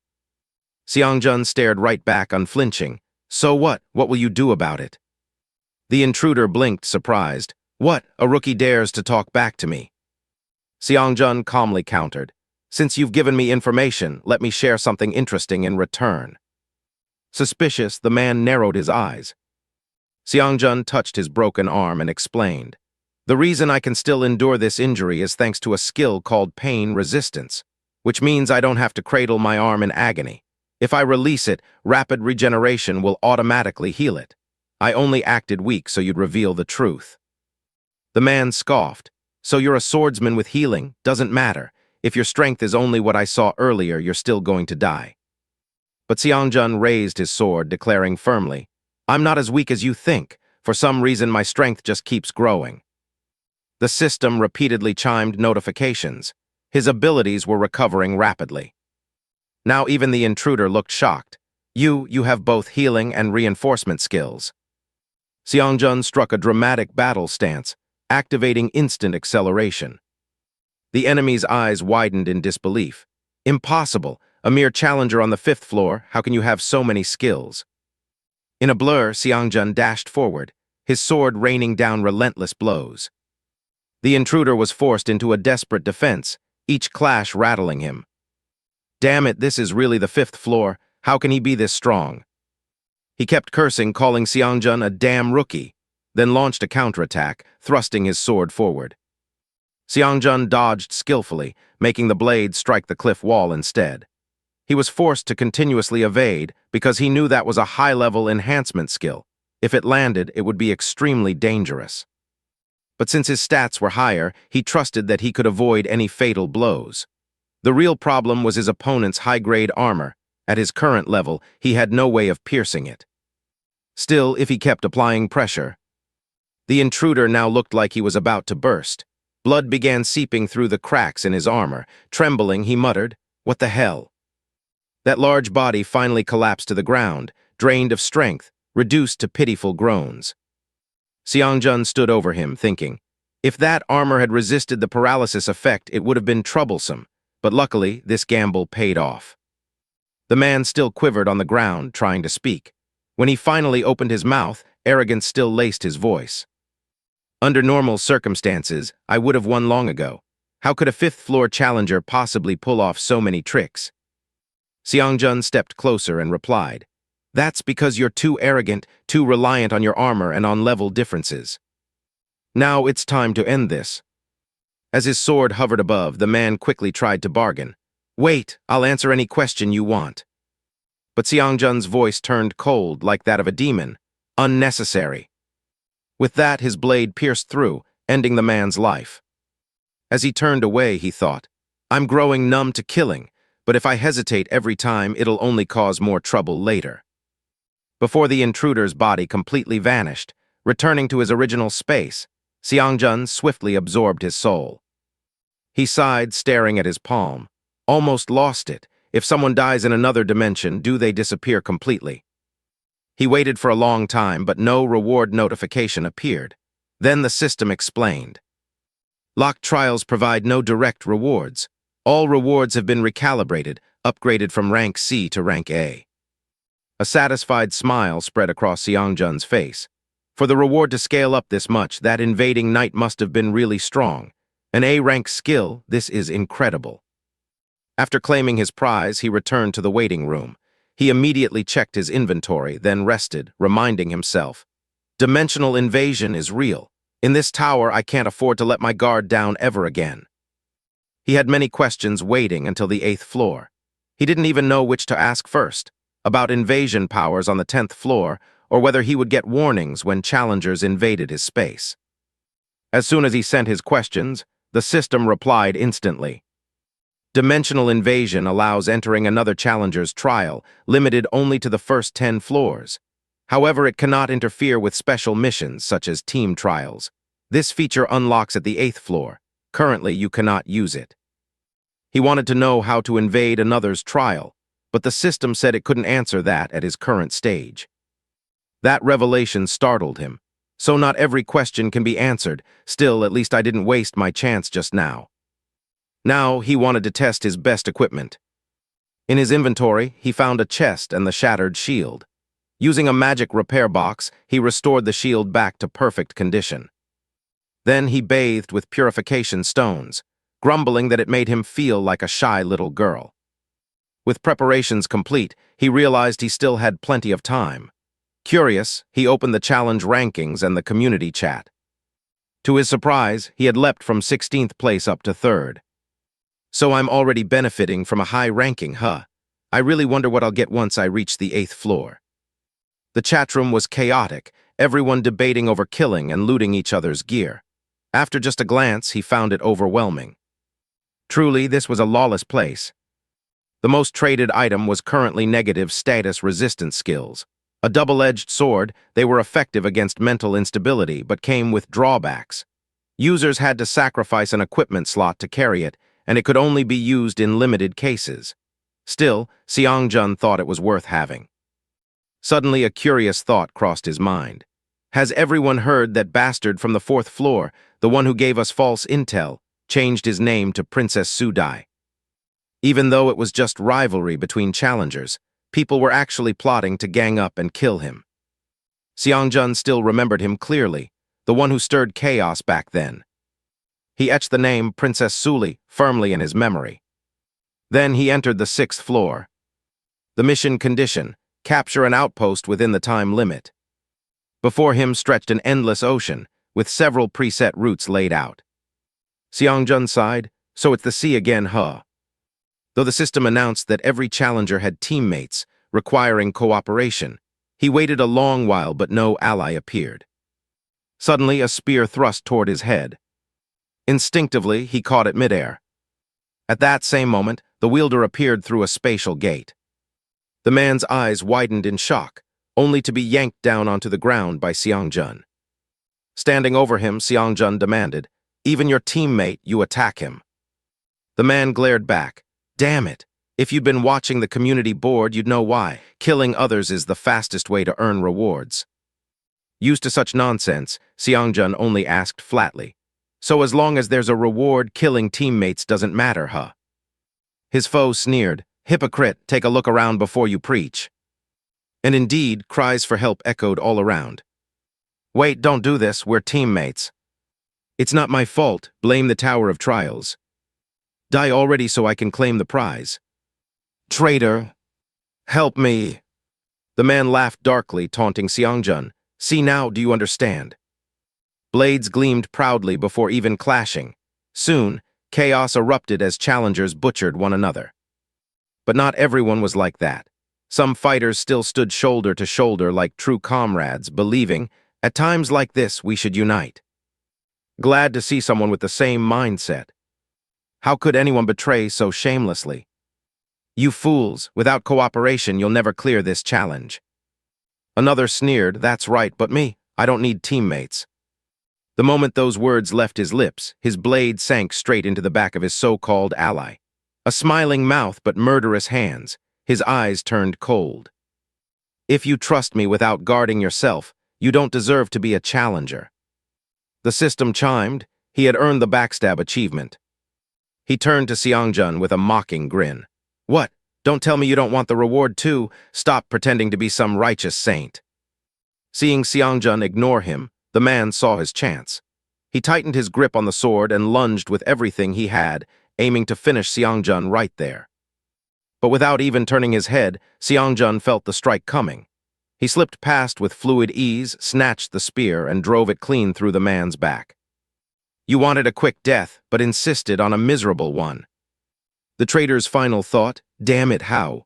Seongjun stared right back, unflinching. "So what? What will you do about it?" The intruder blinked, surprised. "What? A rookie dares to talk back to me?" Seongjun calmly countered. "Since you've given me information, let me share something interesting in return." Suspicious, the man narrowed his eyes. Seongjun touched his broken arm and explained. "The reason I can still endure this injury is thanks to a skill called pain resistance, which means I don't have to cradle my arm in agony. If I release it, rapid regeneration will automatically heal it. I only acted weak so you'd reveal the truth." The man scoffed. "So you're a swordsman with healing? Doesn't matter. If your strength is only what I saw earlier, you're still going to die." But Seongjun raised his sword, declaring firmly, "I'm not as weak as you think. For some reason, my strength just keeps growing." The system repeatedly chimed notifications. His abilities were recovering rapidly. Now even the intruder looked shocked. You have both healing and reinforcement skills." Seongjun struck a dramatic battle stance, activating instant acceleration. The enemy's eyes widened in disbelief. "Impossible! A mere challenger on the 5th floor, how can you have so many skills?" In a blur, Seongjun dashed forward, his sword raining down relentless blows. The intruder was forced into a desperate defense, each clash rattling him. "Damn it, this is really the 5th floor. How can he be this strong?" He kept cursing, calling Seongjun a damn rookie, then launched a counterattack, thrusting his sword forward. Seongjun dodged skillfully, making the blade strike the cliff wall instead. He was forced to continuously evade because he knew that was a high-level enhancement skill. If it landed, it would be extremely dangerous. But since his stats were higher, he trusted that he could avoid any fatal blows. The real problem was his opponent's high-grade armor. At his current level, he had no way of piercing it. Still, if he kept applying pressure. The intruder now looked like he was about to burst. Blood began seeping through the cracks in his armor. Trembling, he muttered, "What the hell?" That large body finally collapsed to the ground, drained of strength, reduced to pitiful groans. Seongjun stood over him, thinking, if that armor had resisted the paralysis effect, it would have been troublesome, but luckily, this gamble paid off. The man still quivered on the ground, trying to speak. When he finally opened his mouth, arrogance still laced his voice. "Under normal circumstances, I would have won long ago. How could a 5th-floor challenger possibly pull off so many tricks?" Seongjun stepped closer and replied, "That's because you're too arrogant, too reliant on your armor and on level differences. Now it's time to end this." As his sword hovered above, the man quickly tried to bargain. "Wait, I'll answer any question you want." But Seongjun's voice turned cold, like that of a demon. "Unnecessary." With that, his blade pierced through, ending the man's life. As he turned away, he thought, "I'm growing numb to killing, but if I hesitate every time, it'll only cause more trouble later." Before the intruder's body completely vanished, returning to his original space, Seongjun swiftly absorbed his soul. He sighed, staring at his palm. Almost lost it. If someone dies in another dimension, do they disappear completely? He waited for a long time, but no reward notification appeared. Then the system explained. Locked trials provide no direct rewards. All rewards have been recalibrated, upgraded from rank C to rank A. A satisfied smile spread across Seongjun's face. For the reward to scale up this much, that invading knight must have been really strong. An A-rank skill, this is incredible. After claiming his prize, he returned to the waiting room. He immediately checked his inventory, then rested, reminding himself, "Dimensional invasion is real. In this tower, I can't afford to let my guard down ever again." He had many questions waiting until the 8th floor. He didn't even know which to ask first, about invasion powers on the 10th floor, or whether he would get warnings when challengers invaded his space. As soon as he sent his questions, the system replied instantly. Dimensional invasion allows entering another challenger's trial, limited only to the first 10 floors. However, it cannot interfere with special missions, such as team trials. This feature unlocks at the 8th floor. Currently, you cannot use it. He wanted to know how to invade another's trial, but the system said it couldn't answer that at his current stage. That revelation startled him. So not every question can be answered. Still, at least I didn't waste my chance just now. Now he wanted to test his best equipment. In his inventory, he found a chest and the shattered shield. Using a magic repair box, he restored the shield back to perfect condition. Then he bathed with purification stones, grumbling that it made him feel like a shy little girl. With preparations complete, he realized he still had plenty of time. Curious, he opened the challenge rankings and the community chat. To his surprise, he had leapt from 16th place up to 3rd. So I'm already benefiting from a high ranking, huh? I really wonder what I'll get once I reach the 8th floor. The chatroom was chaotic, everyone debating over killing and looting each other's gear. After just a glance, he found it overwhelming. Truly, this was a lawless place. The most traded item was currently negative status resistance skills. A double-edged sword, they were effective against mental instability, but came with drawbacks. Users had to sacrifice an equipment slot to carry it, and it could only be used in limited cases. Still, Seongjun thought it was worth having. Suddenly, a curious thought crossed his mind. Has everyone heard that bastard from the 4th floor, the one who gave us false intel, changed his name to Princess Sudai? Even though it was just rivalry between challengers, people were actually plotting to gang up and kill him. Seongjun still remembered him clearly, the one who stirred chaos back then. He etched the name Princess Suli firmly in his memory. Then he entered the 6th floor. The mission condition: capture an outpost within the time limit. Before him stretched an endless ocean, with several preset routes laid out. Seongjun sighed, so it's the sea again, huh? Though the system announced that every challenger had teammates, requiring cooperation, he waited a long while but no ally appeared. Suddenly, a spear thrust toward his head. Instinctively, he caught it midair. At that same moment, the wielder appeared through a spatial gate. The man's eyes widened in shock, only to be yanked down onto the ground by Seongjun. Standing over him, Seongjun demanded, "Even your teammate, you attack him." The man glared back. "Damn it. If you'd been watching the community board, you'd know why. Killing others is the fastest way to earn rewards." Used to such nonsense, Seongjun only asked flatly, "So as long as there's a reward, killing teammates doesn't matter, huh?" His foe sneered, "Hypocrite, take a look around before you preach." And indeed, cries for help echoed all around. "Wait, don't do this, we're teammates." "It's not my fault, blame the Tower of Trials." "Die already so I can claim the prize." "Traitor, help me." The man laughed darkly, taunting Seongjun. "See now, do you understand?" Blades gleamed proudly before even clashing. Soon, chaos erupted as challengers butchered one another. But not everyone was like that. Some fighters still stood shoulder to shoulder like true comrades, believing, at times like this, we should unite. Glad to see someone with the same mindset. How could anyone betray so shamelessly? "You fools, without cooperation, you'll never clear this challenge." Another sneered, "That's right, but me, I don't need teammates." The moment those words left his lips, his blade sank straight into the back of his so-called ally. A smiling mouth but murderous hands, his eyes turned cold. "If you trust me without guarding yourself, you don't deserve to be a challenger." The system chimed. He had earned the backstab achievement. He turned to Seongjun with a mocking grin. "What? Don't tell me you don't want the reward too. Stop pretending to be some righteous saint." Seeing Seongjun ignore him, the man saw his chance. He tightened his grip on the sword and lunged with everything he had, aiming to finish Seongjun right there. But without even turning his head, Seongjun felt the strike coming. He slipped past with fluid ease, snatched the spear, and drove it clean through the man's back. You wanted a quick death, but insisted on a miserable one. The traitor's final thought, "Damn it, how?"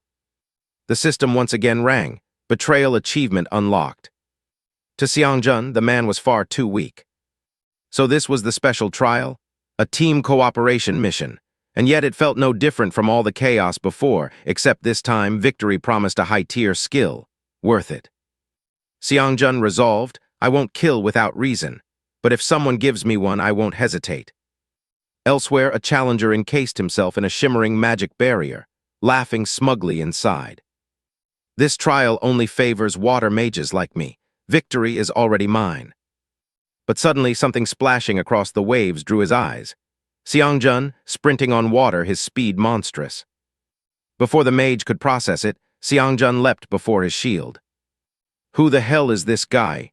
The system once again rang, betrayal achievement unlocked. To Seongjun, the man was far too weak. So this was the special trial? A team cooperation mission. And yet it felt no different from all the chaos before, except this time victory promised a high-tier skill. Worth it. Seongjun resolved, "I won't kill without reason, but if someone gives me one, I won't hesitate." Elsewhere, a challenger encased himself in a shimmering magic barrier, laughing smugly inside. "This trial only favors water mages like me. Victory is already mine." But suddenly something splashing across the waves drew his eyes. Xiangjun, sprinting on water, his speed monstrous. Before the mage could process it, Xiangjun leapt before his shield. Who the hell is this guy?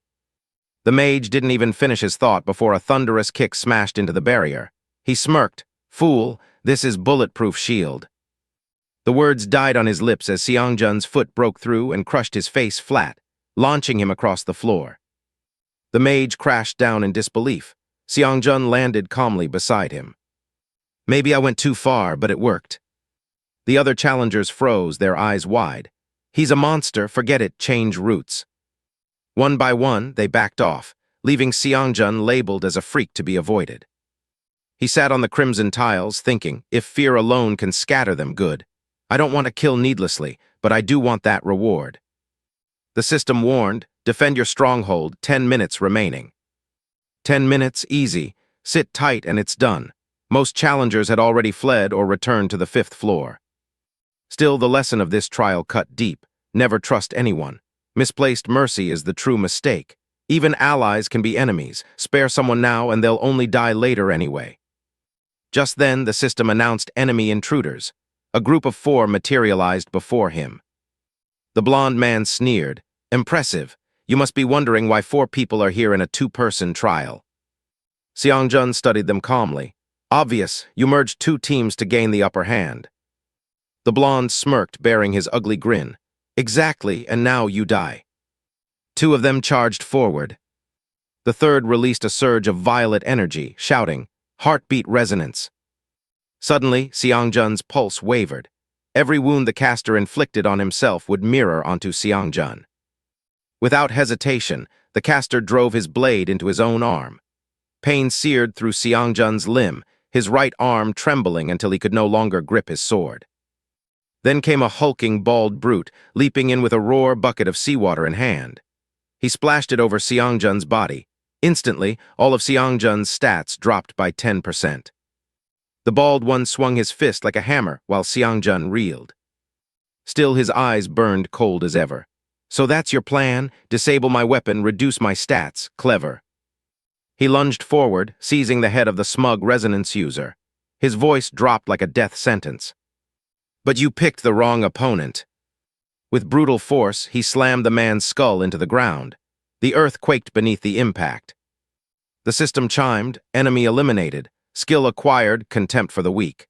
The mage didn't even finish his thought before a thunderous kick smashed into the barrier. He smirked. Fool, this is bulletproof shield. The words died on his lips as Xiangjun's foot broke through and crushed his face flat, launching him across the floor. The mage crashed down in disbelief. Xiangjun landed calmly beside him. Maybe I went too far, but it worked. The other challengers froze, their eyes wide. He's a monster, forget it, change routes. One by one, they backed off, leaving Xiangjun labeled as a freak to be avoided. He sat on the crimson tiles, thinking, if fear alone can scatter them, good. I don't want to kill needlessly, but I do want that reward. The system warned, defend your stronghold, 10 minutes remaining. 10 minutes, easy. Sit tight and it's done. Most challengers had already fled or returned to the 5th floor. Still, the lesson of this trial cut deep. Never trust anyone. Misplaced mercy is the true mistake. Even allies can be enemies. Spare someone now and they'll only die later anyway. Just then, the system announced enemy intruders. A group of 4 materialized before him. The blonde man sneered. Impressive. You must be wondering why 4 people are here in a 2-person trial. Xiangjun studied them calmly. Obvious, you merged 2 teams to gain the upper hand. The blonde smirked, bearing his ugly grin. Exactly, and now you die. 2 of them charged forward. The 3rd released a surge of violet energy, shouting, heartbeat resonance. Suddenly, Xiangjun's pulse wavered. Every wound the caster inflicted on himself would mirror onto Xiangjun. Without hesitation, the caster drove his blade into his own arm. Pain seared through Xiangjun's limb, his right arm trembling until he could no longer grip his sword. Then came a hulking, bald brute, leaping in with a roar bucket of seawater in hand. He splashed it over Xiangjun's body. Instantly, all of Xiangjun's stats dropped by 10%. The bald one swung his fist like a hammer while Xiangjun reeled. Still, his eyes burned cold as ever. So that's your plan? Disable my weapon, reduce my stats. Clever. He lunged forward, seizing the head of the smug resonance user. His voice dropped like a death sentence. But you picked the wrong opponent. With brutal force, he slammed the man's skull into the ground. The earth quaked beneath the impact. The system chimed, enemy eliminated, skill acquired, contempt for the weak.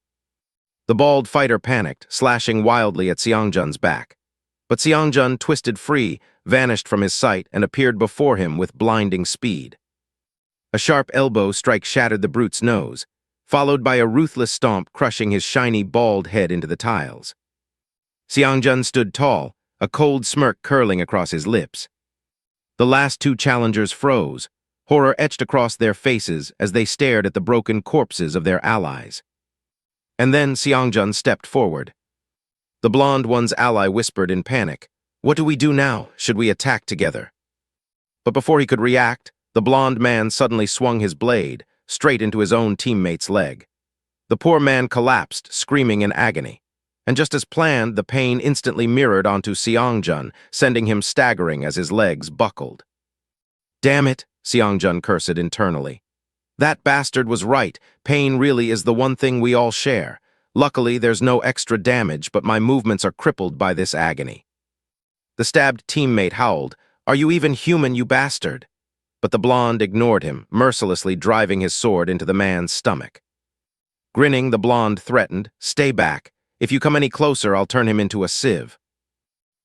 The bald fighter panicked, slashing wildly at Xiangjun's back. But Xiangjun twisted free, vanished from his sight, and appeared before him with blinding speed. A sharp elbow strike shattered the brute's nose, followed by a ruthless stomp crushing his shiny bald head into the tiles. Xiangjun stood tall, a cold smirk curling across his lips. The last 2 challengers froze, horror etched across their faces as they stared at the broken corpses of their allies. And then Xiangjun stepped forward. The blonde one's ally whispered in panic, "What do we do now? Should we attack together?" But before he could react, the blonde man suddenly swung his blade straight into his own teammate's leg. The poor man collapsed, screaming in agony. And just as planned, the pain instantly mirrored onto Xiangjun, sending him staggering as his legs buckled. Damn it, Xiangjun cursed internally. That bastard was right. Pain really is the one thing we all share. Luckily, there's no extra damage, but my movements are crippled by this agony. The stabbed teammate howled, "Are you even human, you bastard?" But the blonde ignored him, mercilessly driving his sword into the man's stomach. Grinning, the blonde threatened, "Stay back. If you come any closer, I'll turn him into a sieve."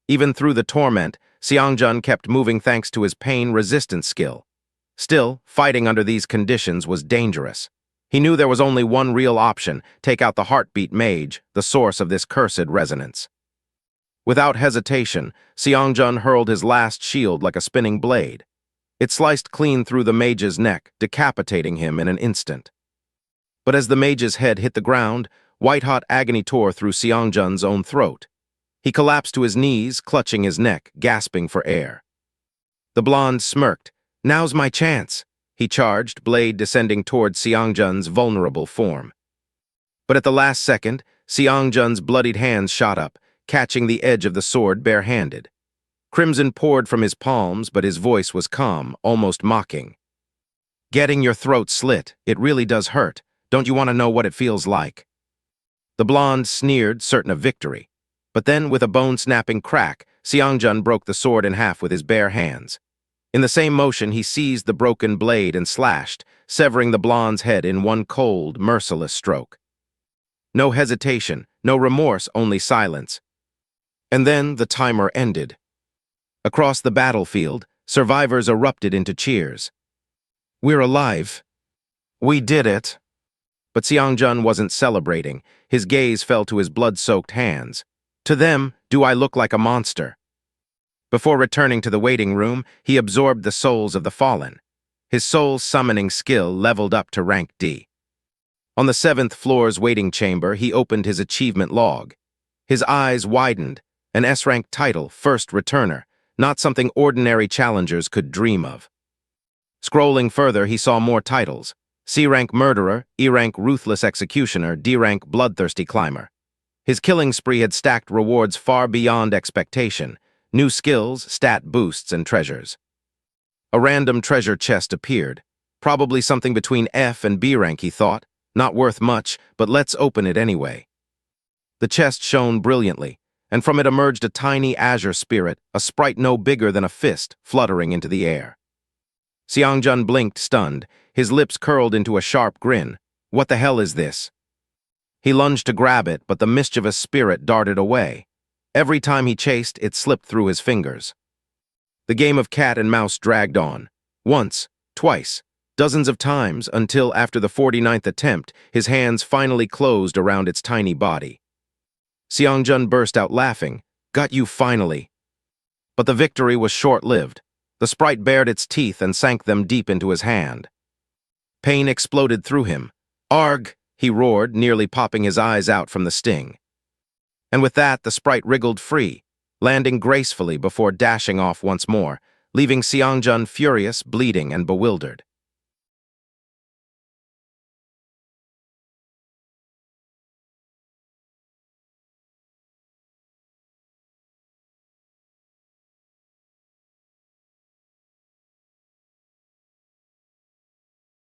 Even through the torment, Xiangjun kept moving thanks to his pain-resistant skill. Still, fighting under these conditions was dangerous. He knew there was only one real option, take out the heartbeat mage, the source of this cursed resonance. Without hesitation, Xiangjun hurled his last shield like a spinning blade. It sliced clean through the mage's neck, decapitating him in an instant. But as the mage's head hit the ground, white-hot agony tore through Xiangjun's own throat. He collapsed to his knees, clutching his neck, gasping for air. The blonde smirked. "Now's my chance." He charged, blade descending toward Xiangjun's vulnerable form. But at the last second, Xiangjun's bloodied hands shot up, catching the edge of the sword bare-handed. Crimson poured from his palms, but his voice was calm, almost mocking. Getting your throat slit, it really does hurt. Don't you want to know what it feels like? The blonde sneered, certain of victory. But then, with a bone-snapping crack, Seongjun broke the sword in half with his bare hands. In the same motion, he seized the broken blade and slashed, severing the blonde's head in one cold, merciless stroke. No hesitation, no remorse, only silence. And then the timer ended. Across the battlefield, survivors erupted into cheers. "We're alive. We did it." But Seongjun wasn't celebrating. His gaze fell to his blood-soaked hands. To them, do I look like a monster? Before returning to the waiting room, he absorbed the souls of the fallen. His soul summoning skill leveled up to rank D. On the 7th floor's waiting chamber, he opened his achievement log. His eyes widened. An S-rank title, First Returner, not something ordinary challengers could dream of. Scrolling further, he saw more titles. C-rank Murderer, E-rank Ruthless Executioner, D-rank Bloodthirsty Climber. His killing spree had stacked rewards far beyond expectation. New skills, stat boosts, and treasures. A random treasure chest appeared. Probably something between F and B rank, he thought. Not worth much, but let's open it anyway. The chest shone brilliantly, and from it emerged a tiny azure spirit, a sprite no bigger than a fist, fluttering into the air. Seongjun blinked, stunned. His lips curled into a sharp grin. What the hell is this? He lunged to grab it, but the mischievous spirit darted away. Every time he chased, it slipped through his fingers. The game of cat and mouse dragged on. Once, twice, dozens of times, until after the 49th attempt, his hands finally closed around its tiny body. Seongjun burst out laughing. Got you finally. But the victory was short-lived. The sprite bared its teeth and sank them deep into his hand. Pain exploded through him. "Arg!" he roared, nearly popping his eyes out from the sting. And with that, the sprite wriggled free, landing gracefully before dashing off once more, leaving Seongjun furious, bleeding, and bewildered.